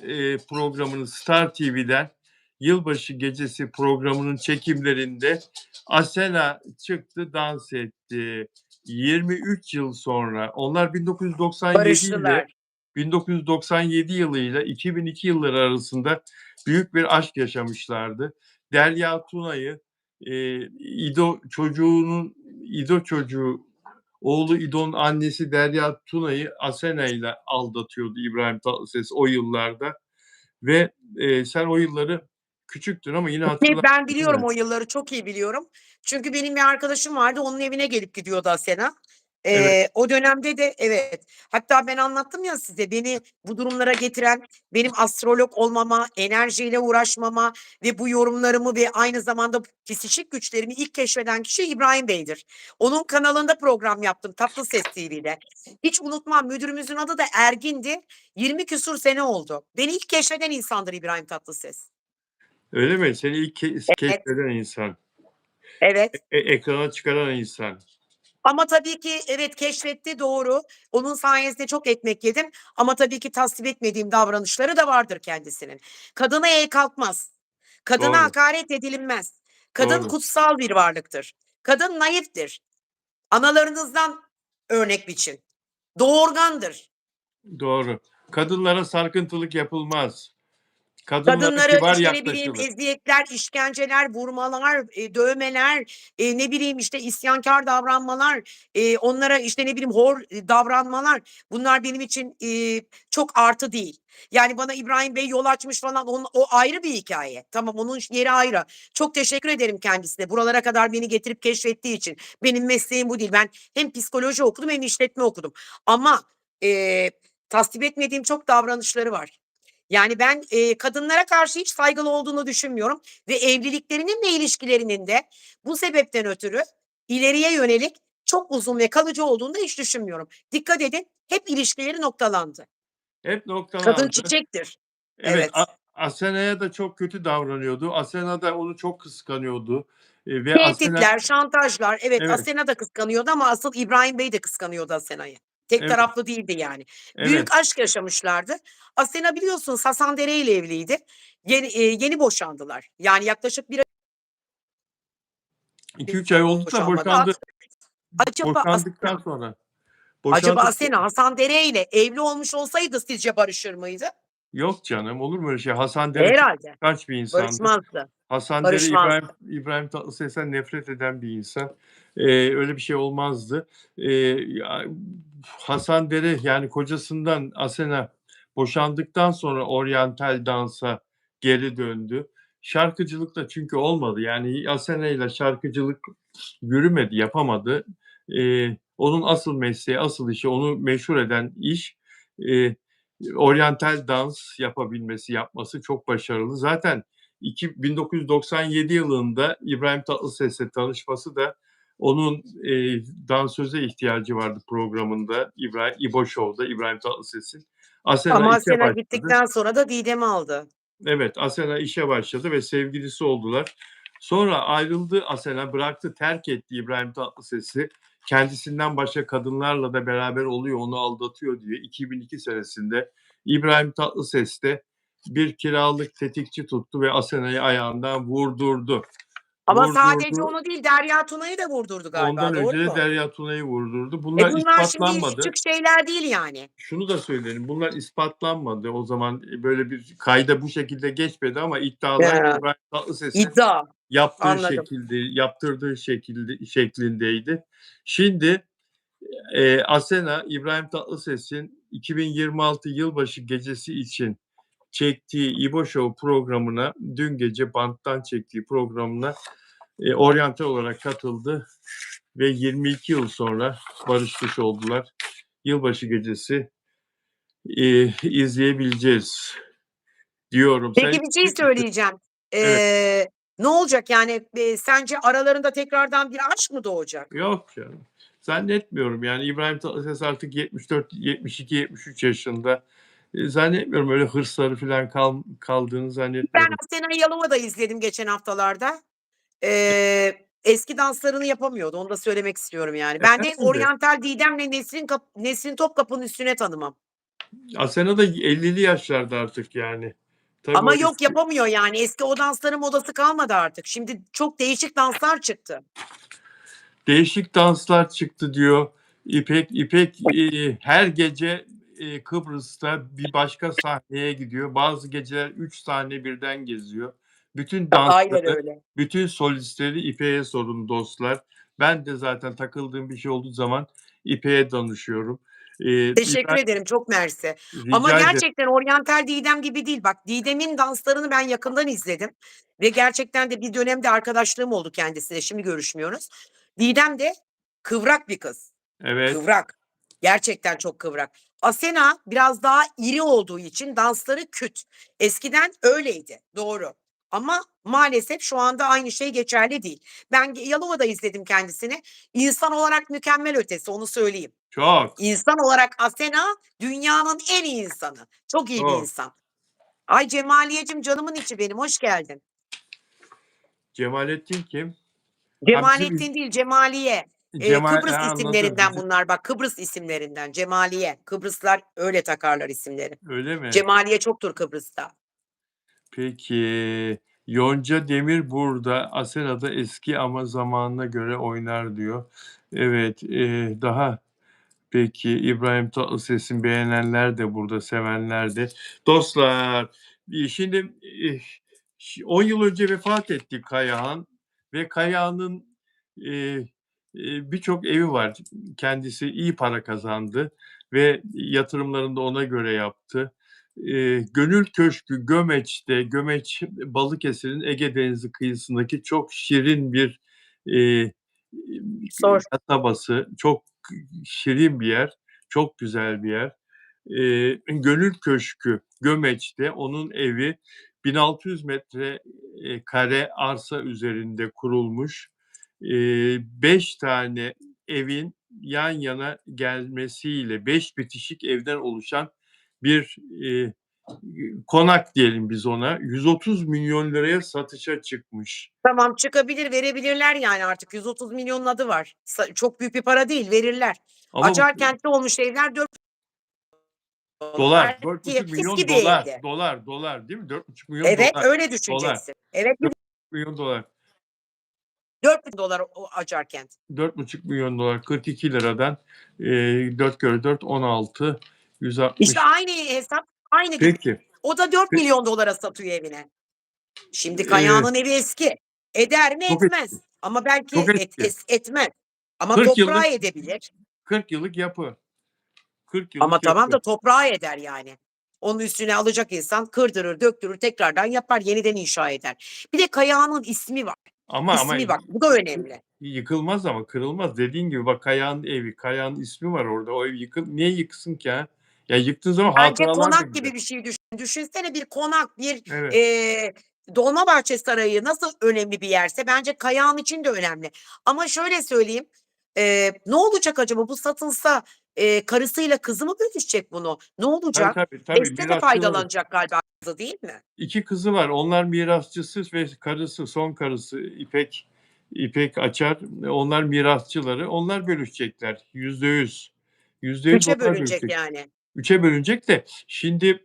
programını Star TV'den yılbaşı gecesi programının çekimlerinde Asena çıktı, dans etti. 23 yıl sonra onlar Barıştılar. 1997 yılıyla 2002 yılları arasında büyük bir aşk yaşamışlardı. Derya Tuna'yı, İdo çocuğu oğlu İdo'nun annesi Derya Tuna'yı Asena ile aldatıyordu İbrahim Tatlıses o yıllarda ve, sen o yılları küçüktün ama yine Ki hatırlarsın ben değil biliyorum mi? o yılları, çok iyi biliyorum. Çünkü benim bir arkadaşım vardı, onun evine gelip gidiyordu Asena. Evet, O dönemde de evet, hatta ben anlattım ya size, beni bu durumlara getiren, benim astrolog olmama, enerjiyle uğraşmama ve bu yorumlarımı ve aynı zamanda psikik güçlerimi ilk keşfeden kişi İbrahim Bey'dir. Onun kanalında program yaptım, Tatlıses TV'de. Hiç unutmam, müdürümüzün adı da Ergin'di. 20 küsur sene oldu. Beni ilk keşfeden insandır İbrahim Tatlıses. öyle mi? Seni ilk Evet, keşfeden insan, evet. ekrana çıkaran insan. Ama tabii ki evet, keşfetti, doğru. Onun sayesinde çok ekmek yedim ama tabii ki tasvip etmediğim davranışları da vardır kendisinin. Kadına el kalkmaz. Kadına Doğru, hakaret edilmez. Kadın doğru. kutsal bir varlıktır. Kadın naiftir. Analarınızdan örnek biçin. Doğurgandır. Doğru. Kadınlara sarkıntılık yapılmaz. Kadınlara Kadınları, kibar işte, ne bileyim, yaklaşılır. eziyetler, işkenceler, vurmalar, dövmeler, ne bileyim, işte, isyankâr davranmalar, onlara, işte, ne bileyim, hor, davranmalar bunlar benim için, çok artı değil. Yani bana İbrahim Bey yol açmış falan o ayrı bir hikâye. Tamam, onun yeri ayrı. Çok teşekkür ederim kendisine buralara kadar beni getirip keşfettiği için. Benim mesleğim bu değil. Ben hem psikoloji okudum hem işletme okudum ama, tasvip etmediğim çok davranışları var. Yani ben, kadınlara karşı hiç saygılı olduğunu düşünmüyorum ve evliliklerinin ve ilişkilerinin de bu sebepten ötürü ileriye yönelik çok uzun ve kalıcı olduğunu da hiç düşünmüyorum. Dikkat edin, hep ilişkileri noktalandı. Hep Kadın noktalandı. çiçektir. Evet, Evet. Asena'ya da çok kötü davranıyordu. Asena da onu çok kıskanıyordu, ve Asena. Tehditler, şantajlar, evet, Evet, Asena da kıskanıyordu ama asıl İbrahim Bey de kıskanıyordu Asena'yı. Tek evet, taraflı değildi yani. evet. Büyük aşk yaşamışlardı. Asena biliyorsunuz Hasan Dere ile evliydi. Yeni boşandılar. Yani yaklaşık 1 ay 2-3 ay oldu da boşanmadı. Acaba boşandıktan Asena sonra. acaba Boşandık. Asena Hasan Dere ile evli olmuş olsaydı sizce barışır mıydı? Yok canım, olur mu öyle şey? Hasan Dere çok Herhâlde. kıskanç bir insandı. Barışmazdı. Hasan Dere İbrahim Barışmazdı. İbrahim Tatlıses'ten nefret eden bir insan. Öyle bir şey olmazdı. Ya, Hasan Dere, yani kocasından Asena boşandıktan sonra oryantal dansa geri döndü. Şarkıcılıkta çünkü olmadı. Yani Asena'yla şarkıcılık yürümedi, yapamadı. Onun asıl mesleği, asıl işi, onu meşhur eden iş, eee, oryantal dans yapabilmesi, yapması çok başarılı. Zaten 1997 yılında İbrahim Tatlıses'le tanışması da onun, dansöze ihtiyacı vardı programında, İbo Show'da İbrahim Tatlıses'in. Asena Ama işe Asena başladı. gittikten sonra da Didem'i aldı. Evet, Asena işe başladı ve sevgilisi oldular. Sonra ayrıldı Asena, bıraktı, terk etti İbrahim Tatlıses'i. Kendisinden başka kadınlarla da beraber oluyor, onu aldatıyor diye 2002 senesinde İbrahim Tatlıses de bir kiralık tetikçi tuttu ve Asena'yı ayağından vurdurdu. Ama sadece Vurdurdu. onu değil, Derya Tuna'yı da vurdurdu Ondan galiba, doğru önce de mu? Derya Tuna'yı vurdurdu. Bunlar Bunlar şimdi küçük ispatlanmadı. şeyler değil yani. Şunu da söyleyelim, bunlar ispatlanmadı. O zaman, böyle bir kayda bu şekilde geçmedi ama iddialar He, İbrahim Tatlıses'in iddia. Anladım. yaptırdığı şeklindeydi. Şimdi, Asena, İbrahim Tatlıses'in 2026 yılbaşı gecesi için çektiği İbo Show programına, dün gece banttan çektiği programına, oryantal olarak katıldı ve 22 yıl sonra barışmış oldular. Yılbaşı gecesi, izleyebileceğiz diyorum. Sen Peki bir şey söyleyeceğim. Evet. Ne olacak yani, sence aralarında tekrardan bir aşk mı doğacak? Yok canım. Zannetmiyorum, yani İbrahim Tatlıses artık 74, 72, 73 yaşında. Zannetmiyorum öyle hırsları filan kaldığını Ben zannetmiyorum. Asena'yı Yalova'da izledim geçen haftalarda. Eski danslarını yapamıyordu, onu da söylemek istiyorum yani. Ben de Herhâlde. oryantal Didem'le Nesrin Topkapı'nın üstüne tanımam. Asena da 50'li yaşlarda artık yani. Tabii Ama o yok yapamıyor yani. Eski o dansların modası kalmadı artık. Şimdi çok değişik danslar çıktı. değişik danslar çıktı diyor. İpek, her gece, Kıbrıs'ta bir başka sahneye gidiyor. Bazı geceler 3 sahne birden geziyor. Bütün Aynen dansları, öyle. bütün solistleri İpek'e sorun dostlar. Ben de zaten takıldığım bir şey olduğu zaman İpek'e danışıyorum. Teşekkür ederim, çok mersi. Ama Rica ederim. gerçekten oryantal Didem gibi değil. Bak Didem'in danslarını ben yakından izledim ve gerçekten de bir dönemde arkadaşlığım oldu kendisiyle, şimdi görüşmüyoruz. Didem de kıvrak bir kız. Evet, Kıvrak. Gerçekten çok kıvrak. Asena biraz daha iri olduğu için dansları küt. Eskiden öyleydi, doğru. Ama maalesef şu anda aynı şey geçerli değil. Ben Yalova'da izledim kendisini. İnsan olarak mükemmel ötesi, onu söyleyeyim. çok, İnsan olarak Asena dünyanın en iyi insanı. Çok iyi bir çok. insan. Ay Cemaliyeciğim canımın içi benim, hoş geldin. Cemalettin kim? Ha, Cemalettin değil, Cemaliye. Kıbrıs Anladım. isimlerinden bunlar bak, Kıbrıs isimlerinden Cemaliye. Kıbrıslılar öyle takarlar isimleri. Öyle mi? Cemaliye çoktur Kıbrıs'ta. Peki. Yonca Demir burada. Asena'da eski ama zamanına göre oynar diyor. Evet, daha Peki, İbrahim Tatlıses'i beğenenler de burada, sevenler de. Dostlar, şimdi, 10 yıl önce vefat etti Kayahan ve Kayahan'ın, eee, birçok evi var. Kendisi iyi para kazandı ve yatırımlarını da ona göre yaptı. Gönül Köşkü Gömeç'te, Gömeç Balıkesir'in Ege Denizi kıyısındaki çok şirin bir, eee, Sor. kasabası. Çok şirin bir yer, çok güzel bir yer. Gönül Köşkü Gömeç'te onun evi 1600 metre kare arsa üzerinde kurulmuş. 5 tane evin yan yana gelmesiyle 5 bitişik evden oluşan bir, konak diyelim biz ona. 130 milyon liraya satışa çıkmış. Tamam, çıkabilir, verebilirler yani artık 130 milyonun adı var. Çok büyük bir para değil, verirler. Ama bu Acarkent'te olmuş evler dolar, $4 ki eski $4,5 bir dolar, evdi. dolar değil mi? $4,5 Evet, dolar, öyle dolar, düşüneceksin. Evet, $4,5 $4.000.000 o Acarkent. $4,5 milyon, 42 liradan 4 kere 4 16, İşte 160. aynı hesap, aynı gibi. Peki. O da $4 milyon satıyor evine. Şimdi Eee, Kayağan'ın evi eski. Eder mi? çok eski, Etmez. Ama belki çok eski. etmez. Ama 40 toprağı yıllık edebilir. 40 yıllık yapı. 40 Ama yıllık tamam yapı. da toprağı eder yani. Onun üstüne alacak insan kırdırır, döktürür, tekrardan yapar, yeniden inşa eder. Bir de Kayağan'ın ismi var. Ama İsmi bak, bu da önemli. yıkılmaz ama kırılmaz. Dediğin gibi bak Kayağan'ın evi, Kayağan'ın ismi var orada. O ev niye yıksın ki ha? Ya yıktığın zaman Bence hatıralar da konak gider. gibi bir şey düşün. Düşünsene bir konak, bir, Evet. Dolmabahçe Sarayı nasıl önemli bir yerse bence Kayağan için de önemli. Ama şöyle söyleyeyim, ne olacak acaba bu satılsa, karısıyla kızı mı bölüşecek bunu? Ne Tabii, olacak? tabii, tabii. Beste de Mirasçıları. faydalanacak galiba kızı değil mi? 2 kızı var. Onlar mirasçısı ve karısı, son karısı İpek Açar. Onlar mirasçıları. Onlar bölüşecekler. %100. %100 3'e onlar bölünecek bölüşecek. yani. 3'e bölünecek de şimdi,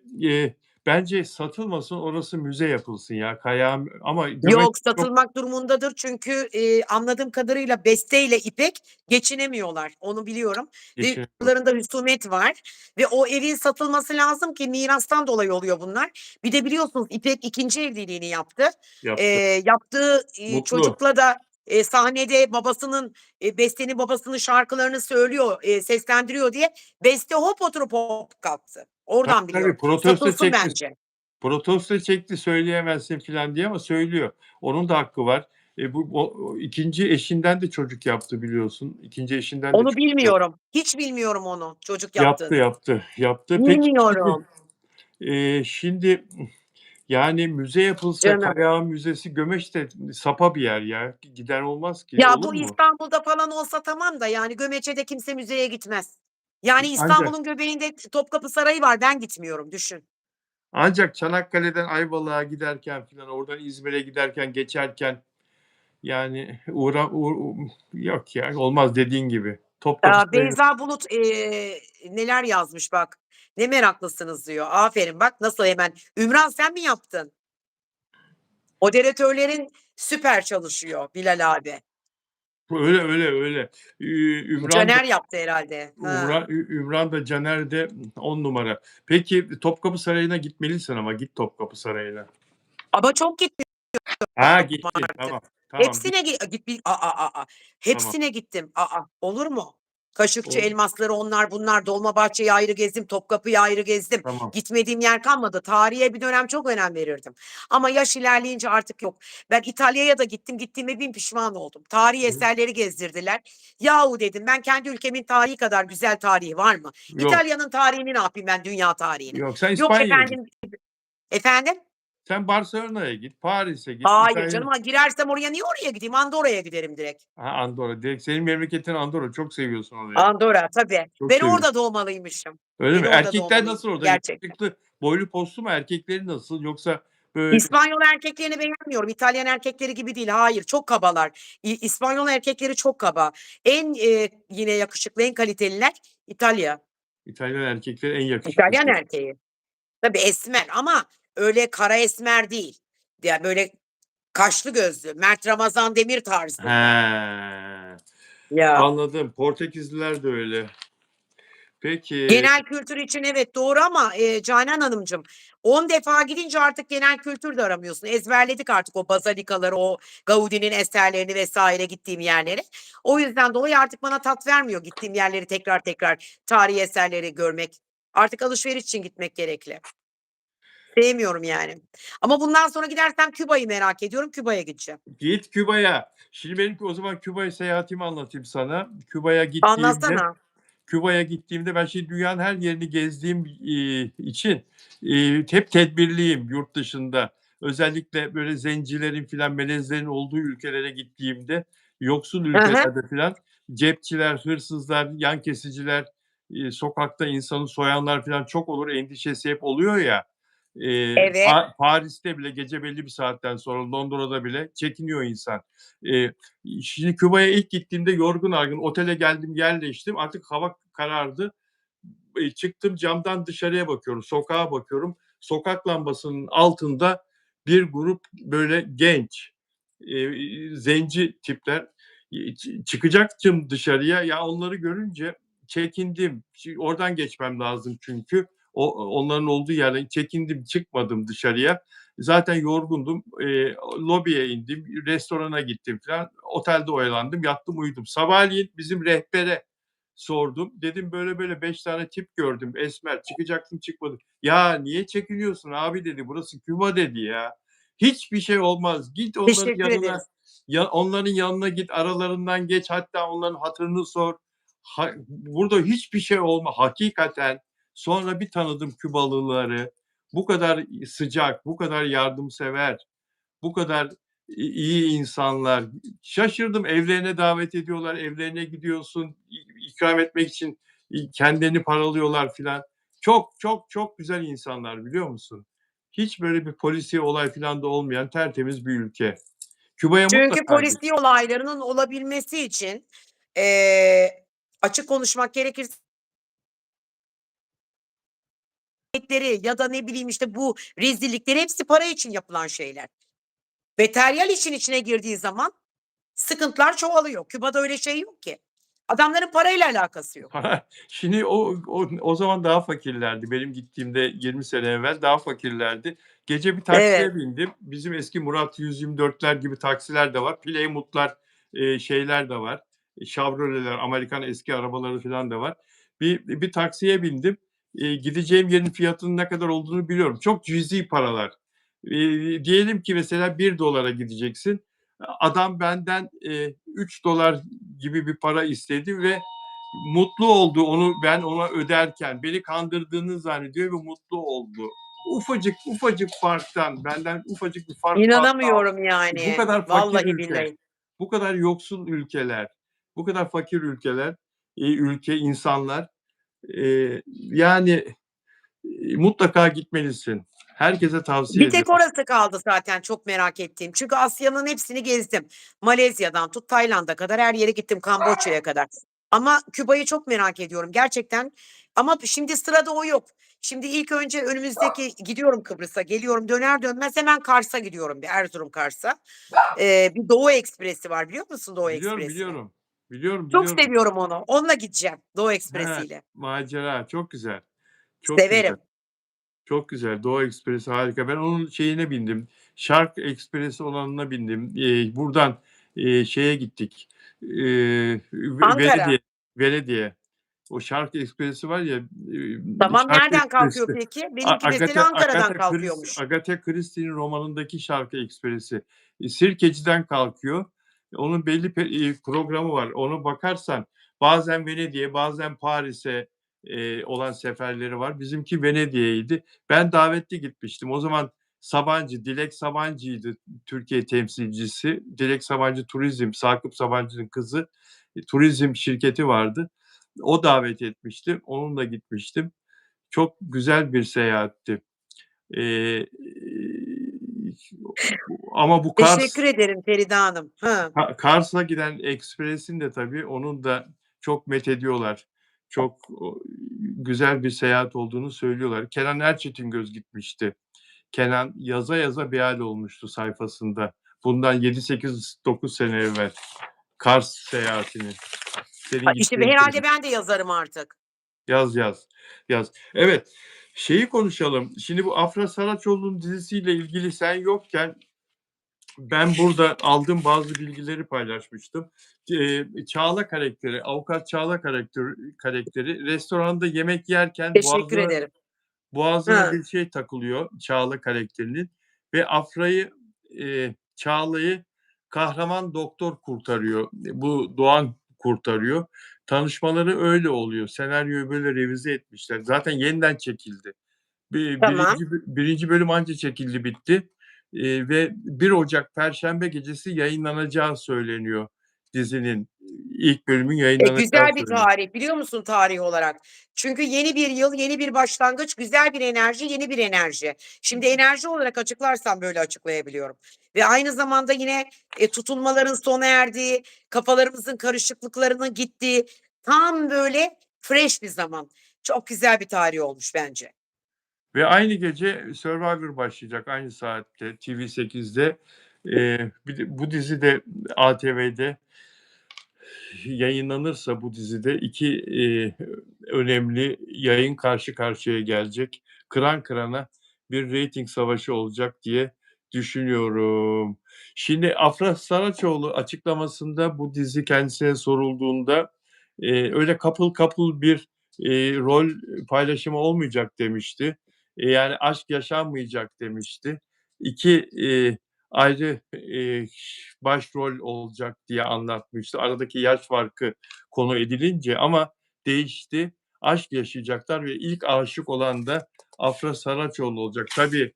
bence satılmasın, orası müze yapılsın ya. Kayağım ama Gömeç Yok, çok satılmak durumundadır çünkü, anladığım kadarıyla Beste ile İpek geçinemiyorlar. Onu biliyorum ve geçinemiyor. aralarında husumet var ve o evin satılması lazım ki mirastan dolayı oluyor bunlar. Bir de biliyorsunuz İpek 2'nci evliliğini yaptı. Yaptı. Yaptığı, Mutlu. çocukla da, sahnede babasının, Beste'nin babasının şarkılarını söylüyor, seslendiriyor diye Beste hop oturup hop kalktı. Tabii, Oradan tabii, biliyorum. protesto Satılsın çekti. bence. Protesto çekti söyleyemezsin filan diye ama söylüyor. Onun da hakkı var. O 2'nci eşinden de çocuk yaptı biliyorsun. 2'nci eşinden de Onu çocuk yaptı. bilmiyorum. Hiç bilmiyorum onu, çocuk Yaptı, yaptığını. yaptı, yaptı. Peki şimdi, Bilmiyorum şimdi yani müze yapılsa canım. Kayağan Müzesi Gömeç'te sapa bir yer ya. Giden olmaz ki. Ya, Olur bu mu? İstanbul'da falan olsa tamam da yani Gömeçe'de kimse müzeye gitmez. Yani Ancak İstanbul'un göbeğinde Topkapı Sarayı var, ben gitmiyorum düşün. ancak Çanakkale'den Ayvalık'a giderken filan, oradan İzmir'e giderken, geçerken yani yok ya, olmaz dediğin gibi. Topkapı Sarayı'nı. Beyza Bulut, neler yazmış bak. "Ne meraklısınız." diyor. Aferin bak nasıl hemen. Ümran sen mi yaptın? Moderatörlerin süper çalışıyor Bilal abi. Öyle, öyle, öyle. Ümran da Caner yaptı herhâlde. Ha. Ümran da Caner de 10 numara. Peki Topkapı Sarayı'na gitmelisin ama git Topkapı Sarayı'na. Ama çok gittim Ha, gittin. artık. Tamam. Tamam, Hepsine tamam. hepsine gittim. Olur mu? Kaşıkçı Oldu. elmasları onlar bunlar. Dolmabahçe'yi ayrı gezdim. Topkapı'yı ayrı gezdim. Tamam. Gitmediğim yer kalmadı. Tarihe bir dönem çok önem verirdim. Ama yaş ilerleyince artık yok. Ben İtalya'ya da gittim. Gittiğime bin pişman oldum. Tarihi eserleri gezdirdiler. Yahu dedim ben kendi ülkemin tarihi kadar güzel tarihi var mı? Yok, İtalya'nın tarihini ne yapayım ben dünya tarihini? yok. Sen Yok İspanya'ya git. efendim. Efendim? Sen Barcelona'ya git, Paris'e git, Hayır İtalya. canım, girersem oraya niye oraya gideyim? Andorra'ya giderim direkt. Ha, Andorra. Direkt senin memleketin Andorra. Çok seviyorsun orayı. Andorra tabii. Çok Ben seviyorsun. orada doğmalıymışım. Öyle Ben mi? orada Erkekler doğmalıyım nasıl orada? gerçekten. Yakışıklı, boylu postlu mu? Erkekleri nasıl? Yoksa böyle İspanyol erkeklerini beğenmiyorum. İtalyan erkekleri gibi değil. Hayır, çok kabalar. İspanyol erkekleri çok kaba. En, yine yakışıklı, en kaliteliler İtalya. İtalyan erkekleri en İtalyan yakışıklısı. erkeği. Tabii esmer ama öyle kara esmer değil. Ya böyle kaşlı gözlü, Mert Ramazan Demir tarzında. He. Ya. Anladım. Portekizliler de öyle. Peki. Genel kültür için evet, doğru ama, Canan Hanımcığım, 10 defa gidince artık genel kültür de aramıyorsun. Ezberledik artık o bazilikaları, o Gaudi'nin eserlerini vs. gittiğim yerleri. O yüzden dolayı artık bana tat vermiyor gittiğim yerleri tekrar tekrar tarihi eserleri görmek. Artık alışveriş için gitmek gerekli. Sevmiyorum yani. Ama bundan sonra gidersem Küba'yı merak ediyorum. Küba'ya gideceğim. Git Küba'ya. Şimdi benim o zaman Küba'ya seyahatimi anlatayım sana. Anlatsana. Küba'ya gittiğimde ben şimdi dünyanın her yerini gezdiğim, için, hep tedbirliyim yurt dışında. Özellikle böyle zencilerin filan, melezlerin olduğu ülkelere gittiğimde, yoksul Hı hı. ülkelerde filan cepçiler, hırsızlar, yan kesiciler, sokakta insanı soyanlar filan çok olur, endişesi hep oluyor ya. Evet. Paris'te bile gece belli bir saatten sonra, Londra'da bile çekiniyor insan. Eee, Şimdi Küba'ya ilk gittiğimde yorgun argın otele geldim, yerleştim. Artık hava karardı. Çıktım camdan dışarıya bakıyorum, sokağa bakıyorum. Sokak lambasının altında bir grup böyle genç, zenci tipler. Çıkacaktım dışarıya. Ya onları görünce çekindim. Oradan geçmem lazım çünkü. Onların olduğu yerden çekindim, çıkmadım dışarıya. Zaten yorgundum. Lobiye indim, restorana gittim falan. Otelde oyalandım, yattım, uyudum. Sabahleyin bizim rehbere sordum. Dedim böyle böyle 5 tane tip gördüm esmer. Çıkacaktım çıkmadım. Ya niye çekiniyorsun abi dedi. Burası Küba dedi ya. Hiçbir şey olmaz. Git onların Teşekkür yanına. ederiz. Ya onların yanına git, aralarından geç, hatta onların hatırını sor. Burada hiçbir şey olma. Hakikaten sonra bir tanıdım Kübalıları. Bu kadar sıcak, bu kadar yardımsever, bu kadar iyi insanlar. Şaşırdım, evlerine davet ediyorlar, evlerine gidiyorsun, ikram etmek için kendilerini paralıyorlar filan. Çok, çok, çok güzel insanlar, biliyor musun? Hiç böyle bir polisiye olay filan da olmayan tertemiz bir ülke. Küba'ya Çünkü mutlaka git. polisiye olaylarının olabilmesi için, eee, açık konuşmak gerekirse ya da ne bileyim, işte, bu rezillikleri hepsi para için yapılan şeyler. Materyal işin içine girdiği zaman sıkıntılar çoğalıyor. Küba'da öyle şey yok ki. Adamların parayla alakası yok. Şimdi o zaman daha fakirlerdi. Benim gittiğimde 20 sene evvel daha fakirlerdi. Gece bir Evet. taksiye bindim. Bizim eski Murat 124'ler gibi taksiler de var. Plymouth'lar, şeyler de var. Chevrolet'ler, Amerikan eski arabaları filan da var. Bir taksiye bindim. Gideceğim yerin fiyatının ne kadar olduğunu biliyorum. Çok cüzi paralar. Diyelim ki mesela $1 gideceksin. Adam benden, $3 gibi bir para istedi ve mutlu oldu ben ona öderken. Beni kandırdığını zannediyor ve mutlu oldu. Ufacık ufacık farktan, benden ufacık bir fark aldı. İnanamıyorum Bu yani. kadar fakir Vallahi ülke, billahi. bu kadar yoksul ülkeler, bu kadar fakir ülkeler, insanlar, yani, mutlaka gitmelisin. Herkese tavsiye Bir tek ederim. orası kaldı zaten çok merak ettiğim. Çünkü Asya'nın hepsini gezdim. Malezya'dan tut Tayland'a kadar her yere gittim, Kamboçya'ya kadar. Ama Küba'yı çok merak ediyorum gerçekten. Ama şimdi sırada o yok. Şimdi ilk önce önümüzdeki gidiyorum Kıbrıs'a, geliyorum döner dönmez hemen Kars'a gidiyorum, bir Erzurum Kars'a. Bir Doğu Ekspresi var biliyor musun Doğu Biliyorum, Ekspresi'ni? biliyorum. Biliyorum, Çok biliyorum. seviyorum onu. Onunla gideceğim Doğu He, Ekspresi'yle. macera. Çok güzel, çok güzel. Severim. Çok güzel. Doğu Ekspresi harika. Ben onun şeyine bindim. Şark Ekspresi olanına bindim. Buradan, şeye gittik. Ankara. Venedik'e. O Şark Ekspresi var ya, Tamam Şark nereden kalkıyor Ekspresi. peki? Benimki mesela Ankara'dan kalkıyormuş. Agatha Christie'nin romanındaki Şark Ekspresi. Sirkeci'den kalkıyor. Onun belli programı var. Ona bakarsan bazen Venedik'e, bazen Paris'e, olan seferleri var. Bizimki Venedik'eydi. Ben davetli gitmiştim. O zaman Dilek Sabancı'ydı Türkiye temsilcisi. Dilek Sabancı Turizm, Sakıp Sabancı'nın kızı. Turizm şirketi vardı. O davet etmişti. Onunla gitmiştim. Çok güzel bir seyahatti. Eee, ama bu Teşekkür ederim Feride Hanım. Hı. Kars'a giden ekspresin de tabii onun da çok methediyorlar. Çok güzel bir seyahat olduğunu söylüyorlar. Kenan Erçetingöz gitmişti. Kenan yaza yaza bir hâl olmuştu sayfasında. Bundan 7-8-9 sene evvel. Kars seyahatini. Senin İşte gittiğin herhâlde Kıbrıs. ben de yazarım artık. Yaz, yaz, yaz. Evet, şeyi konuşalım. Şimdi bu Afra Saraçoğlu'nun dizisiyle ilgili sen yokken ben burada aldığım bazı bilgileri paylaşmıştım. Çağla karakteri, avukat Çağla karakteri restoranda yemek yerken Teşekkür ederim. boğazına Hı, bir şey takılıyor Çağla karakterinin ve Çağla'yı kahraman doktor kurtarıyor. Bu Doğan kurtarıyor. Tanışmaları öyle oluyor. Senaryoyu böyle revize etmişler. Zaten yeniden çekildi. tamam. Birinci bölüm anca çekildi bitti. Ve 1 Ocak Perşembe gecesi yayınlanacağı söyleniyor dizinin. İlk bölümün yayınlanacağı Güzel bir söyleniyor. tarih, biliyor musun tarih olarak? Çünkü yeni bir yıl, yeni bir başlangıç, güzel bir enerji, yeni bir enerji. Şimdi enerji olarak açıklarsam böyle açıklayabiliyorum. Ve aynı zamanda yine, tutulmaların sona erdiği, kafalarımızın karışıklıklarının gittiği, tam böyle fresh bir zaman. Çok güzel bir tarih olmuş bence. Ve aynı gece Survivor başlayacak aynı saatte TV8'de. Bir de bu dizi de ATV'de yayınlanırsa bu dizide 2 önemli yayın karşı karşıya gelecek. Kıran kırana bir reyting savaşı olacak diye düşünüyorum. Şimdi Afra Saraçoğlu açıklamasında bu dizi kendisine sorulduğunda, öyle couple bir, rol paylaşımı olmayacak demişti. Yani aşk yaşanmayacak demişti. 2 ayrı, başrol olacak diye anlatmıştı. Aradaki yaş farkı konu edilince ama değişti. Aşk yaşayacaklar ve ilk aşık olan da Afra Saraçoğlu olacak. Tabii,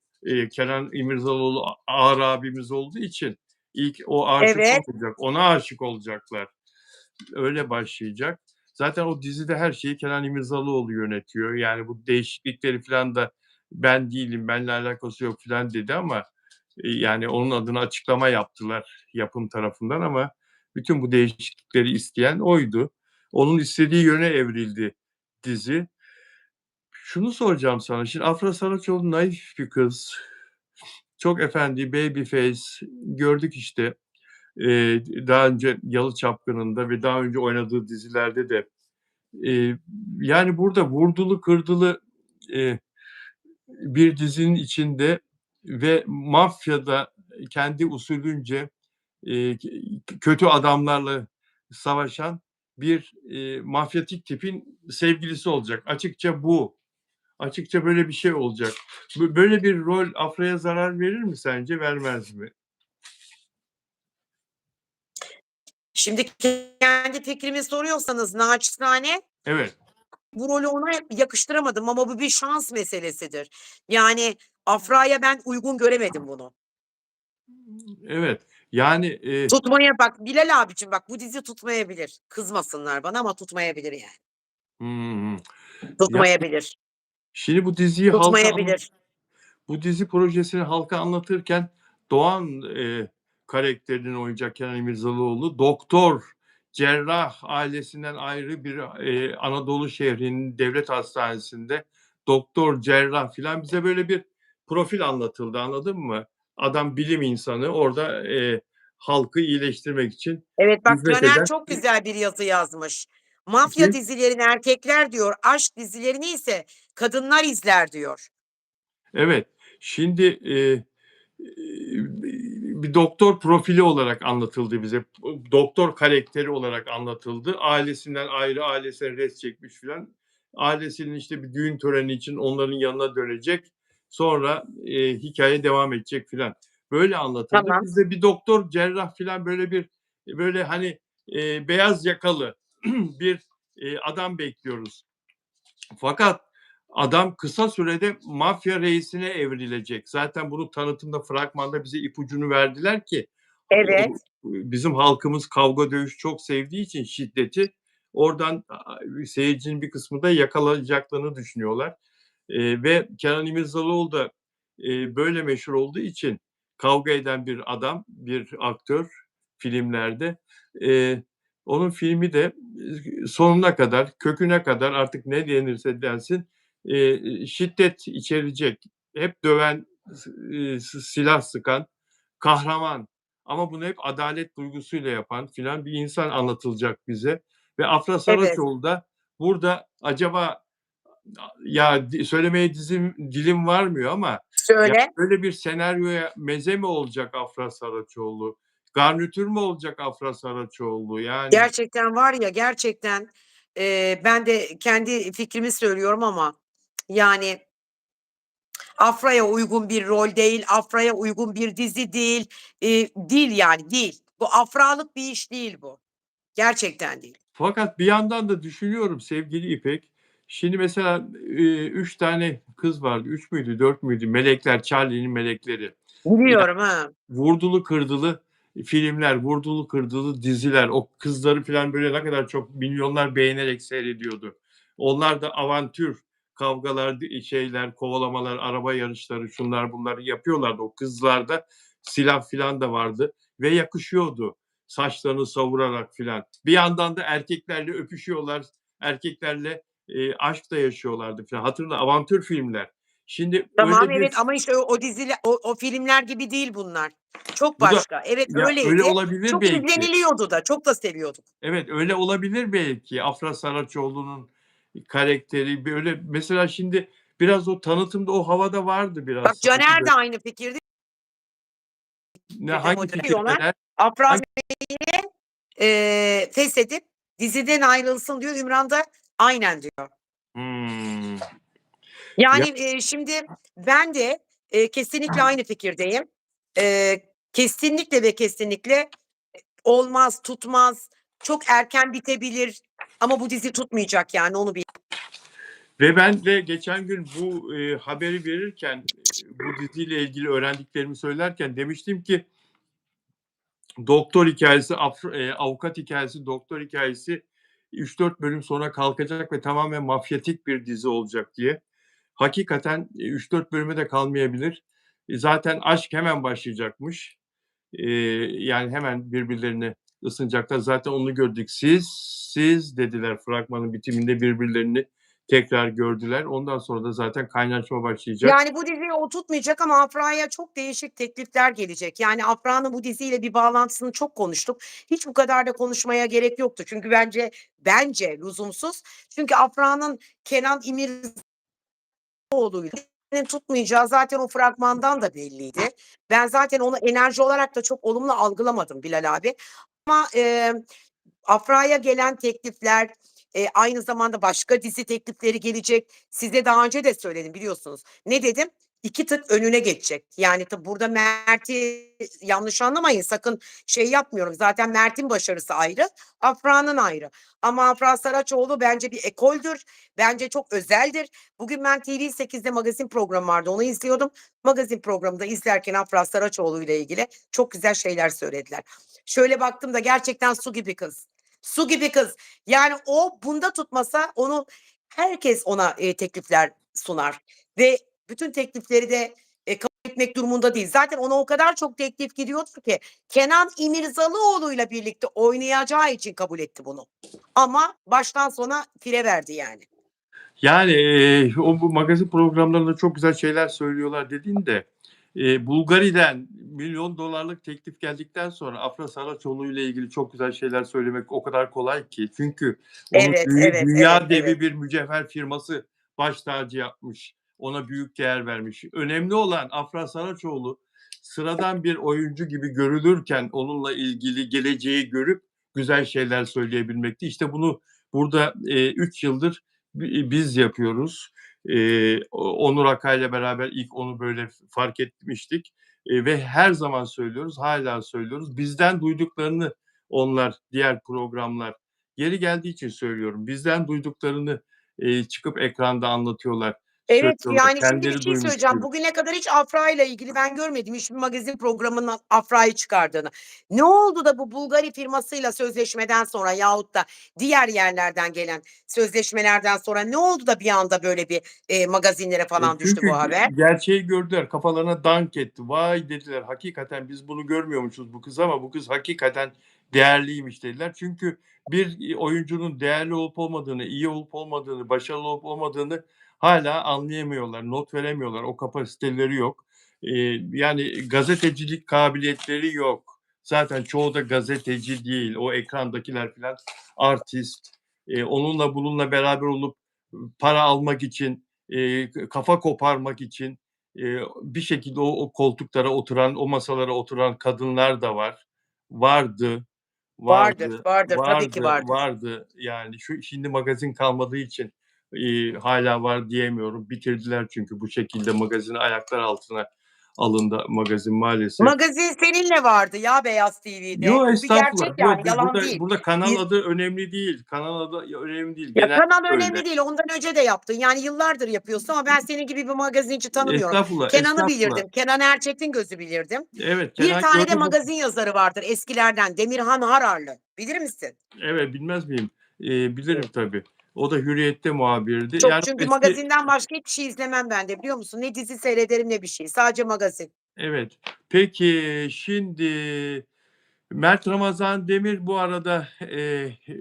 Kenan İmirzalıoğlu ağır abimiz olduğu için ilk o aşık Evet, olmayacak, ona aşık olacaklar. Öyle başlayacak. Zaten o dizide her şeyi Kenan İmirzalıoğlu yönetiyor. Yani bu değişiklikleri falan da ben değilim, benimle alakası yok falan dedi ama yani onun adına açıklama yaptılar yapım tarafından ama bütün bu değişiklikleri isteyen oydu. Onun istediği yöne evrildi dizi. Şunu soracağım sana. Şimdi Afra Saraçoğlu naif bir kız. Çok efendi, baby face. Gördük işte. Daha önce Yalı Çapkını'nda ve daha önce oynadığı dizilerde de. Eee, Yani burada vurdulu kırdılı, eee, bir dizinin içinde ve mafyada kendi usulünce kötü adamlarla savaşan bir, mafyatik tipin sevgilisi olacak. Açıkça bu. Açıkça böyle bir şey olacak. Böyle bir rol Afra'ya zarar verir mi sence, vermez mi? şimdi kendi fikrimi soruyorsanız naçizane Evet, bu rolü ona yakıştıramadım ama bu bir şans meselesidir. Yani Afra'ya ben uygun göremedim bunu. evet. Yani, Tutmaya bak Bilal abicim bak bu dizi tutmayabilir. Kızmasınlar bana ama tutmayabilir yani. hımm. Ya, Tutmayabilir. şimdi Tutmayabilir. bu dizi projesini halka anlatırken Doğan, karakterini oynayacak Kenan İmirzalıoğlu doktor, cerrah ailesinden ayrı bir, Anadolu şehrinin devlet hastanesinde doktor, cerrah filan bize böyle bir profil anlatıldı, anladın mı? Adam bilim insanı, orada, halkı iyileştirmek için Evet bak hizmet Caner eden çok güzel bir yazı yazmış. Mafya kim? dizilerini erkekler diyor, aşk dizilerini ise kadınlar izler diyor. Evet. Şimdi, bir doktor profili olarak anlatıldı bize. Doktor karakteri olarak anlatıldı. Ailesinden ayrı, ailesine res çekmiş filan. Ailesinin işte bir düğün töreni için onların yanına dönecek. Sonra, hikâye devam edecek filan. Böyle anlatıldı. Tamam. Biz de bir doktor, cerrah filan böyle bir, böyle, hani, beyaz yakalı bir, adam bekliyoruz. Fakat adam kısa sürede mafya reisine evrilecek. Zaten bunu tanıtımda, fragmanda bize ipucunu verdiler ki Evet. bizim halkımız kavga dövüş çok sevdiği için şiddeti oradan seyircinin bir kısmı da yakalayacaklarını düşünüyorlar. Ve Kenan İmirzalıoğlu da, böyle meşhur olduğu için kavga eden bir adam, bir aktör filmlerde. Eee, Onun filmi de, sonuna kadar, köküne kadar artık ne denirse densin, şiddet içerecek. Hep döven, silah sıkan, kahraman ama bunu hep adalet duygusuyla yapan filan bir insan anlatılacak bize ve Afra Evet. Saraçoğlu da burada acaba Ya söylemeye dilim varmıyor ama ya Söyle. böyle bir senaryoya meze mi olacak Afra Saraçoğlu? Garnitür mü olacak Afra Saraçoğlu? Yani Gerçekten var ya, gerçekten, ben de kendi fikrimi söylüyorum ama yani Afra'ya uygun bir rol değil, Afra'ya uygun bir dizi değil. Değil yani, değil. Bu Afralık bir iş değil bu. Gerçekten değil. fakat bir yandan da düşünüyorum sevgili İpek. Şimdi mesela, 3 tane kız vardı. 3 müydü, 4 müydü? Melekler, Charlie'nin melekleri. Ya Biliyorum, ha. vurdulu kırdılı filmler, vurdulu kırdılı diziler, o kızları filan böyle ne kadar çok milyonlar beğenerek seyrediyordu. Onlar da avantür, kavgalar, şeyler, kovalamalar, araba yarışları, şunlar bunları yapıyorlardı. O kızlarda silah filan da vardı ve yakışıyordu. Saçlarını savurarak filan. Bir yandan da erkeklerle öpüşüyorlar, erkeklerle, aşk da yaşıyorlardı filan. Hatırla avantür filmler. Şimdi Tamam, öyle evet bir ama işte o diziler o filmler gibi değil bunlar. Çok bu da başka. Evet, ya öyle öyleydi. olabilir Çok belki. izleniliyordu da, çok da seviyorduk. Evet, öyle olabilir belki. Afra Saraçoğlu'nun karakteri böyle mesela şimdi biraz o tanıtımda o havada vardı biraz Bak sanki Caner böyle. de aynı fikirde. Ne O hangi diyorlar. fikirdeler? Afra Hangi feshedip diziden ayrılsın diyor. Ümran da aynen diyor. Hımm. Ya Yani, şimdi ben de, kesinlikle aynı fikirdeyim. Kesinlikle ve kesinlikle olmaz, tutmaz, çok erken bitebilir ama bu dizi tutmayacak yani onu bil. ve ben de geçen gün bu, haberi verirken, bu diziyle ilgili öğrendiklerimi söylerken demiştim ki doktor hikâyesi, avukat hikâyesi, doktor hikâyesi 3-4 bölüm sonra kalkacak ve tamamen mafyatik bir dizi olacak diye. Hakikaten, 3-4 bölüme de kalmayabilir. Zaten aşk hemen başlayacakmış. Yani hemen birbirlerine ısınacaklar. Zaten onu gördük. Siz" dediler fragmanın bitiminde birbirlerini tekrar gördüler. Ondan sonra da zaten kaynaşma başlayacak. Yani bu dizi o tutmayacak ama Afra'ya çok değişik teklifler gelecek. Yani Afra'nın bu diziyle bir bağlantısını çok konuştuk. Hiç bu kadar da konuşmaya gerek yoktu. Çünkü bence lüzumsuz. Çünkü Afra'nın Kenan İmirzalıoğlu'yla tutmayacağı zaten o fragmandan da belliydi. Ben zaten onu enerji olarak da çok olumlu algılamadım Bilal abi. Ama, Afra'ya gelen teklifler, aynı zamanda başka dizi teklifleri gelecek. Size daha önce de söyledim biliyorsunuz. Ne dedim? 2 tık önüne geçecek. Yani tabii burada Mert'i yanlış anlamayın, sakın şey yapmıyorum. Zaten Mert'in başarısı ayrı, Afra'nın ayrı. Ama Afra Saraçoğlu bence bir ekoldür. Bence çok özeldir. Bugün ben TV8'de magazin programı vardı, onu izliyordum. Magazin programında izlerken Afra Saraçoğlu ile ilgili çok güzel şeyler söylediler. Şöyle baktım da gerçekten su gibi kız. Su gibi kız. Yani o bunda tutmasa onu herkes ona, teklifler sunar ve bütün teklifleri de, kabul etmek durumunda değil. Zaten ona o kadar çok teklif gidiyordur ki Kenan İmirzalıoğlu'yla birlikte oynayacağı için kabul etti bunu. Ama baştan sona fire verdi yani. Yani, o bu magazin programlarında çok güzel şeyler söylüyorlar dedin de, Bulgari'den $1.000.000'lık teklif geldikten sonra Afra Saraçoğlu ile ilgili çok güzel şeyler söylemek o kadar kolay ki. Çünkü onu Evet, evet, evet, dünya evet. devi bir mücevher firması baş tacı yapmış. Ona büyük değer vermiş. Önemli olan Afra Saraçoğlu sıradan bir oyuncu gibi görülürken onunla ilgili geleceği görüp güzel şeyler söyleyebilmekti. İşte bunu burada, 3 yıldır biz yapıyoruz. Onur Akay'la beraber ilk onu böyle fark etmiştik, ve her zaman söylüyoruz, hâlâ söylüyoruz. Bizden duyduklarını onlar, diğer programlar, yeri geldiği için söylüyorum, bizden duyduklarını, çıkıp ekranda anlatıyorlar, Evet, söylüyorlar. yani şimdi bir Kendileri şey duymuş söyleyeceğim. gibi. Bugüne kadar hiç Afra'yla ilgili ben görmedim hiçbir magazin programının Afra'yı çıkardığını. Ne oldu da bu Bulgari firmasıyla sözleşmeden sonra yahut da diğer yerlerden gelen sözleşmelerden sonra ne oldu da bir anda böyle bir, magazinlere falan düştü bu Çünkü haber? gerçeği gördüler, kafalarına dank etti. "Vay!" dediler, "Hakikaten biz bunu görmüyormuşuz bu kız ama bu kız hakikaten değerliymiş." dediler. Çünkü bir, oyuncunun değerli olup olmadığını, iyi olup olmadığını, başarılı olup olmadığını hâlâ anlayamıyorlar, not veremiyorlar. O kapasiteleri yok. Yani gazetecilik kabiliyetleri yok. Zaten çoğu da gazeteci değil. O ekrandakiler filan artist. Onunla bununla beraber olup para almak için, kafa koparmak için, bir şekilde o koltuklara oturan, o masalara oturan kadınlar da var. Vardı, Vardır, vardı, vardır. Tabii ki vardı, vardır. vardı. Yani şimdi magazin kalmadığı için, hâlâ var diyemiyorum. Bitirdiler çünkü bu şekilde magazin ayaklar altına alındı magazin maalesef. Magazin seninle vardı ya Beyaz TV'de. Yo, Bu bir gerçek estağfurullah. yani, Yo, yalan değil. burada kanal İ adı önemli değil. Kanal adı önemli değil. Ya, Genellikle kanal öyle. önemli değil, ondan önce de yaptın. Yani yıllardır yapıyorsun ama ben senin gibi bir magazinci tanımıyorum. Estağfurullah, Kenan'ı estağfurullah. bilirdim, Kenan Erçetingöz'ü bilirdim. Evet, Bir Kenan tane de gördüm. magazin yazarı vardır eskilerden, Demirhan Hararlı. Bilir misin? Evet, bilmez miyim? Bilirim Hı. tabii. O da Hürriyet'te muhabirdi. Çok Yani çünkü eski. magazinden başka hiçbir şey izlemem ben de biliyor musun? Ne dizi seyrederim ne bir şey. Sadece magazin. Evet. Peki, şimdi Mert Ramazan Demir bu arada,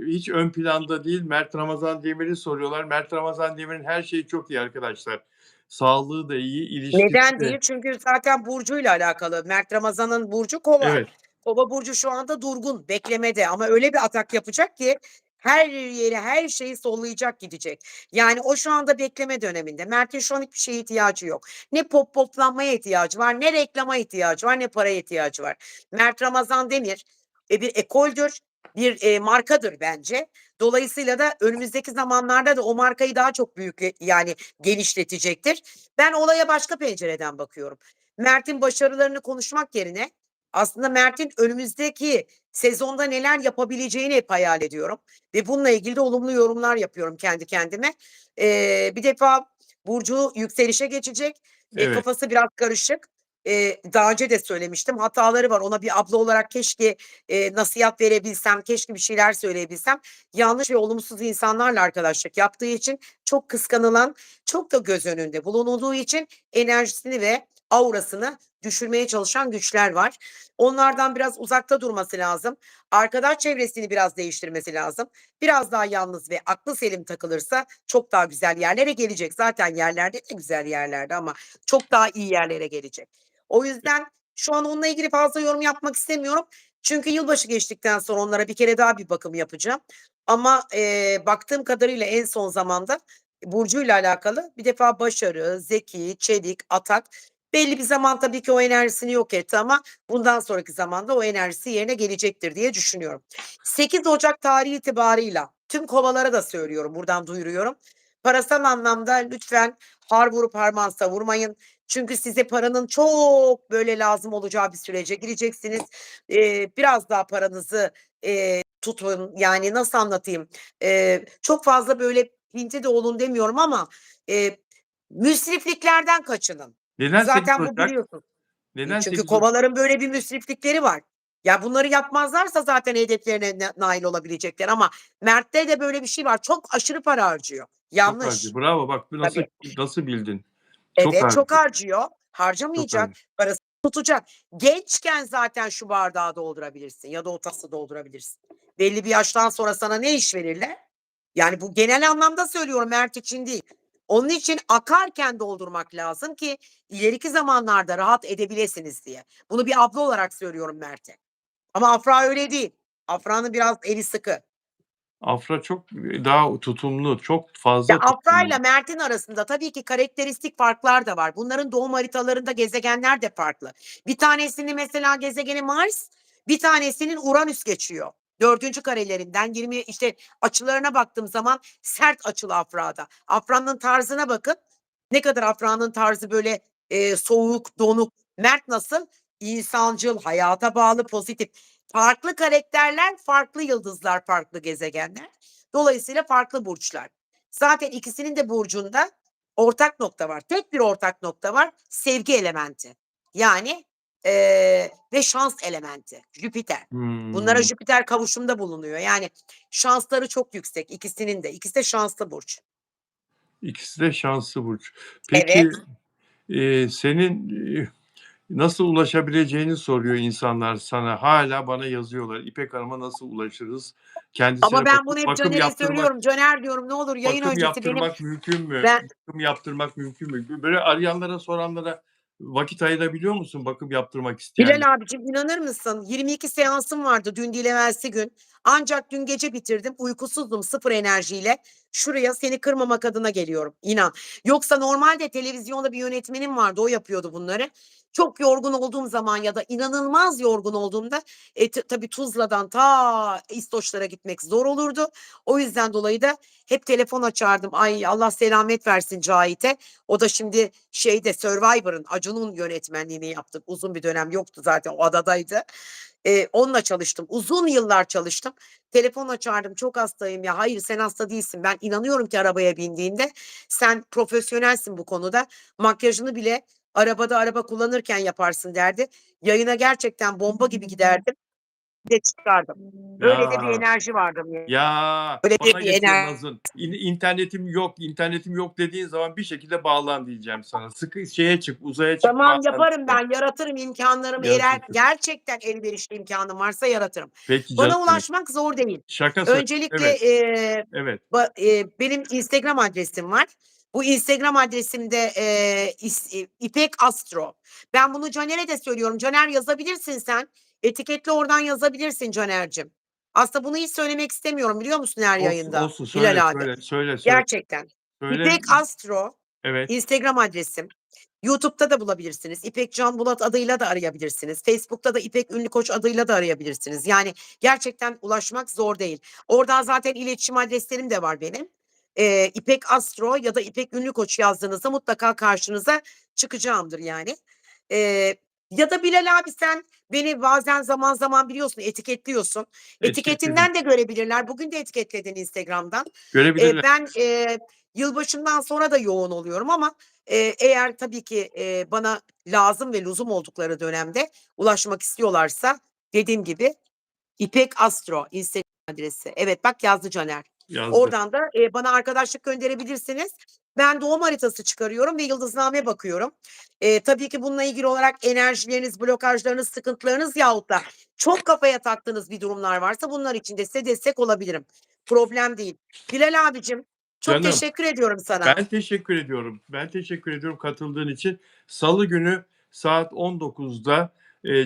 hiç ön planda değil. Mert Ramazan Demir'i soruyorlar. Mert Ramazan Demir'in her şeyi çok iyi arkadaşlar. Sağlığı da iyi, ilişkisi Neden de. değil? Çünkü zaten burcuyla alakalı. Mert Ramazan'ın burcu Kova. Evet, Kova burcu şu anda durgun, beklemede ama öyle bir atak yapacak ki her yeri, her şeyi sollayacak, gidecek. Yani o şu anda bekleme döneminde. Mert'in şu an hiçbir şeye ihtiyacı yok. Ne poplanmaya ihtiyacı var, ne reklama ihtiyacı var, ne paraya ihtiyacı var. Mert Ramazan Demir, bir ekoldür, bir, markadır bence. Dolayısıyla da önümüzdeki zamanlarda da o markayı daha çok yani genişletecektir. Ben olaya başka pencereden bakıyorum. Mert'in başarılarını konuşmak yerine aslında Mert'in önümüzdeki sezonda neler yapabileceğini hep hayal ediyorum ve bununla ilgili de olumlu yorumlar yapıyorum kendi kendime. Bir defa burcu yükselişe geçecek. evet. Kafası biraz karışık. Daha önce de söylemiştim, hataları var. Ona bir abla olarak keşke, nasihat verebilsem, keşke bir şeyler söyleyebilsem. Yanlış ve olumsuz insanlarla arkadaşlık yaptığı için çok kıskanılan, çok da göz önünde bulunulduğu için enerjisini ve aurasını düşürmeye çalışan güçler var. Onlardan biraz uzakta durması lazım. Arkadaş çevresini biraz değiştirmesi lazım. Biraz daha yalnız ve aklı selim takılırsa çok daha güzel yerlere gelecek. Zaten yerlerde de güzel yerlerde ama çok daha iyi yerlere gelecek. O yüzden şu an onunla ilgili fazla yorum yapmak istemiyorum. Çünkü yılbaşı geçtikten sonra onlara bir kere daha bir bakım yapacağım. Ama, baktığım kadarıyla en son zamanda burcuyla alakalı bir defa başarı, zeki, çevik, atak. Belli bir zaman tabii ki o enerjisini yok etti ama bundan sonraki zamanda o enerjisi yerine gelecektir diye düşünüyorum. 8 Ocak tarihi itibarıyla tüm kovalara da söylüyorum, buradan duyuruyorum. Parasal anlamda lütfen har vurup harman savurmayın. Çünkü size paranın çok böyle lazım olacağı bir sürece gireceksiniz. Biraz daha paranızı, tutun. Yani nasıl anlatayım? Çok fazla böyle pinti de olun demiyorum ama, eee, müsrifliklerden kaçının. Neden 8 Zaten bu Ocak? biliyorsun. Neden Çünkü 8 Ocak? kovaların böyle bir müsriflikleri var. Ya, bunları yapmazlarsa zaten hedeflerine nail olabilecekler ama Mert'te de böyle bir şey var. Çok aşırı para harcıyor. Çok harcı. Yanlış. Bravo, bak bu Tabii. nasıl bildin? Çok Evet, çok harcı, harcıyor. çok Harcamayacak, harcı. parasını tutacak. Gençken zaten şu bardağı doldurabilirsin ya da o tası doldurabilirsin. Belli bir yaştan sonra sana ne iş verirler? Yani bu genel anlamda söylüyorum, Mert için değil. Onun için akarken doldurmak lazım ki ileriki zamanlarda rahat edebilesiniz diye. Bunu bir abla olarak söylüyorum Mert'e. Ama Afra öyle değil. Afra'nın biraz eli sıkı. Afra çok, daha tutumlu, çok Ya, fazla Afra'yla tutumlu. Mert'in arasında tabii ki karakteristik farklar da var. Bunların doğum haritalarında gezegenler de farklı. Bir tanesinin mesela gezegeni Mars, bir tanesinin Uranüs geçiyor. 4. karelerinden 20 işte açılarına baktığım zaman sert açılı Afra'da. Afra'nın tarzına bakın. Ne kadar Afra'nın tarzı böyle, soğuk, donuk. Mert nasıl? İnsancıl, hayata bağlı, pozitif. Farklı karakterler, farklı yıldızlar, farklı gezegenler. Dolayısıyla farklı burçlar. Zaten ikisinin de burcunda ortak nokta var. Tek bir ortak nokta var, sevgi elementi. Yani, ve şans elementi, Jüpiter. Bunlara Hımm. Jüpiter kavuşumda bulunuyor. Yani şansları çok yüksek ikisinin de. İkisi de şanslı burç. İkisi de şanslı burç. Peki, Evet. senin, nasıl ulaşabileceğini soruyor insanlar sana. Hâlâ bana yazıyorlar. "İpek Hanım'a nasıl ulaşırız? Ama Kendisine ben bunu hep bakım Caner'e yaptırmak söylüyorum. Caner diyorum, "Ne olur yayın bakım öncesi benim yaptırmak mümkün mü? ben." Bakım yaptırmak mümkün mü?" Böyle arayanlara, soranlara Vakit ayırabiliyor musun bakım yaptırmak isteyenler? Bilal abicim, inanır mısın? 22 seansım vardı dün değil evvelsi gün. Ancak dün gece bitirdim. Uykusuzdum, sıfır enerjiyle. Şuraya seni kırmamak adına geliyorum, inan. Yoksa normalde televizyonda bir yönetmenim vardı, o yapıyordu bunları. Çok yorgun olduğum zaman ya da inanılmaz yorgun olduğumda, tabii Tuzla'dan ta İstoçlara gitmek zor olurdu. O yüzden dolayı da hep telefon açardım. Ay, Allah selamet versin Cahit'e. O da şimdi şeyde, Survivor'ın, Acun'un yönetmenliğini yaptık. Uzun bir dönem yoktu zaten, o adadaydı. Onunla çalıştım. Uzun yıllar çalıştım. Telefon açardım, "Çok hastayım ya." "Hayır, sen hasta değilsin. Ben inanıyorum ki arabaya bindiğinde sen profesyonelsin bu konuda. Makyajını bile araba kullanırken yaparsın." derdi. Yayına gerçekten bomba gibi giderdim ve çıkardım. Öyle de bir Ya, enerji vardı. ya, Öyle de bana bir geçiyor enerji. nazın. İnternetim yok dediğin zaman bir şekilde bağlan diyeceğim sana. Sıkı şeye çık, uzaya çık, Tamam, bağlan yaparım diyeceğim. ben, yaratırım imkânlarım eğer Yaratırsın. gerçekten elverişli imkânım varsa yaratırım. Peki canım Bana benim. ulaşmak zor değil. Şaka söyle. Öncelikle, Evet, evet. benim Instagram adresim var. Bu Instagram adresimde, İpek Astro. Ben bunu Caner'e de söylüyorum. "Caner, yazabilirsin sen. Etiketle, oradan yazabilirsin Caner'cim." Aslında bunu hiç söylemek istemiyorum, biliyor musun, her Olsun, yayında olsun. Söyle, Bilal abi. söyle, söyle, söyle. Gerçekten. Söyle. İpek Astro Evet. Instagram adresim. YouTube'da da bulabilirsiniz. İpek Can Bulat adıyla da arayabilirsiniz. Facebook'ta da İpek Ünlü Koç adıyla da arayabilirsiniz. Yani gerçekten ulaşmak zor değil. Oradan zaten iletişim adreslerim de var benim. İpek Astro ya da İpek Ünlü Koç yazdığınızda mutlaka karşınıza çıkacağımdır yani. Eee, Ya da Bilal abi, sen beni bazen zaman zaman biliyorsun etiketliyorsun. Etiketledim. Etiketinden de görebilirler. Bugün de etiketledin Instagram'dan. Görebilirler. Ben, yılbaşından sonra da yoğun oluyorum ama, eğer tabii ki, bana lazım ve lüzum oldukları dönemde ulaşmak istiyorlarsa dediğim gibi İpek Astro Instagram adresi. Evet, bak yazdı Caner. Yazdı. Oradan da, bana arkadaşlık gönderebilirsiniz. Ben doğum haritası çıkarıyorum ve yıldızname bakıyorum. Tabii ki bununla ilgili olarak enerjileriniz, blokajlarınız, sıkıntılarınız yahut da çok kafaya taktığınız bir durumlar varsa bunlar için de size destek olabilirim. Problem değil. Bilal abicim, çok Canım, teşekkür ediyorum sana. ben teşekkür ediyorum. Ben teşekkür ediyorum katıldığın için. Salı günü saat 19'da,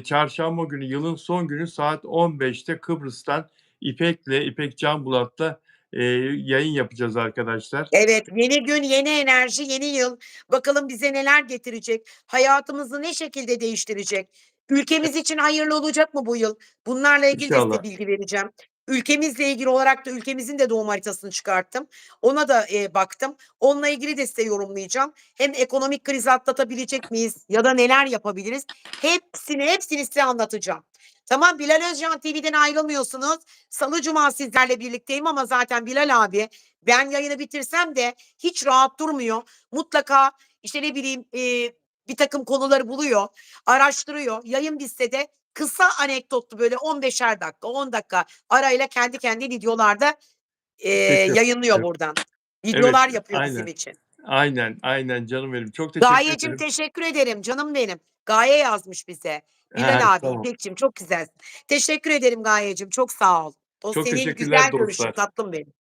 çarşamba günü, yılın son günü saat 15'te Kıbrıs'tan İpek Canbulat'la, yayın yapacağız arkadaşlar. Evet, yeni gün, yeni enerji, yeni yıl. Bakalım bize neler getirecek? Hayatımızı ne şekilde değiştirecek? Ülkemiz için hayırlı olacak mı bu yıl? Bunlarla ilgili de size İnşallah. bilgi vereceğim. Ülkemizle ilgili olarak da ülkemizin de doğum haritasını çıkarttım. Ona da, baktım. Onunla ilgili de size yorumlayacağım. Hem ekonomik krizi atlatabilecek miyiz ya da neler yapabiliriz? Hepsini size anlatacağım. Tamam, Bilal Özcan TV'den ayrılmıyorsunuz. Salı, cuma sizlerle birlikteyim ama zaten Bilal abi ben yayını bitirsem de hiç rahat durmuyor. Mutlaka, işte, ne bileyim, birtakım konuları buluyor, araştırıyor. Yayın bitse de kısa anekdotlu böyle 15'er dakika, 10 dakika arayla kendi videolarda, Çekiyor. yayınlıyor Evet, buradan. evet, Videolar yapıyor bizim aynen. için. Aynen canım benim. Çok teşekkür Gayecim, ederim. teşekkür ederim canım benim. Gaye yazmış bize. He, Bilal abi, tamam. İpekçim çok güzelsin. Teşekkür ederim Gayecim, çok sağ ol. O Çok senin teşekkürler güzel görüşün dostlar. tatlım benim.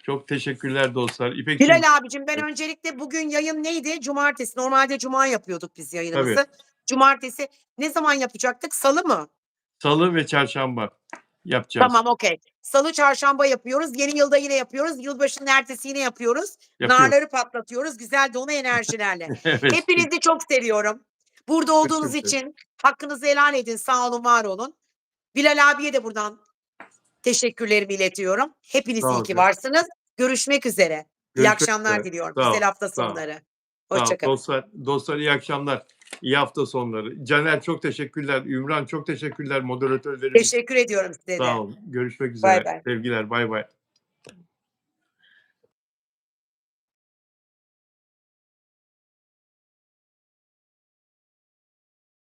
Çok teşekkürler dostlar. İpekçiğim. Bilal abicim, ben öncelikle bugün yayın neydi? Cumartesi. Normalde cuma yapıyorduk biz Tabii. yayınımızı. Cumartesi ne zaman yapacaktık? Salı mı? Salı ve çarşamba yapacağız. Tamam, okay. Salı, çarşamba yapıyoruz. Yeni yılda yine yapıyoruz. Yılbaşının ertesi yine yapıyoruz. Yapıyoruz. Narları patlatıyoruz güzel dolu enerjilerle. Evet. Hepinizi çok seviyorum. Burada olduğunuz Teşekkür ederim. için hakkınızı helal edin. Sağ olun, var olun. Bilal abiye de buradan teşekkürlerimi iletiyorum. Hepiniz Sağ iyi ol ki canım. varsınız. Görüşmek üzere. İyi Görüşmek akşamlar üzere. diliyorum. Sağ ol. Güzel hafta Sağ ol. sonları. Sağ ol. Hoşça kalın. Dostlar iyi akşamlar. İyi hafta sonları. Caner çok teşekkürler. Ümran çok teşekkürler moderatörlerimiz. Teşekkür ediyorum size Sağ de. olun. Görüşmek Bay üzere. bay. Sevgiler. Bay bay.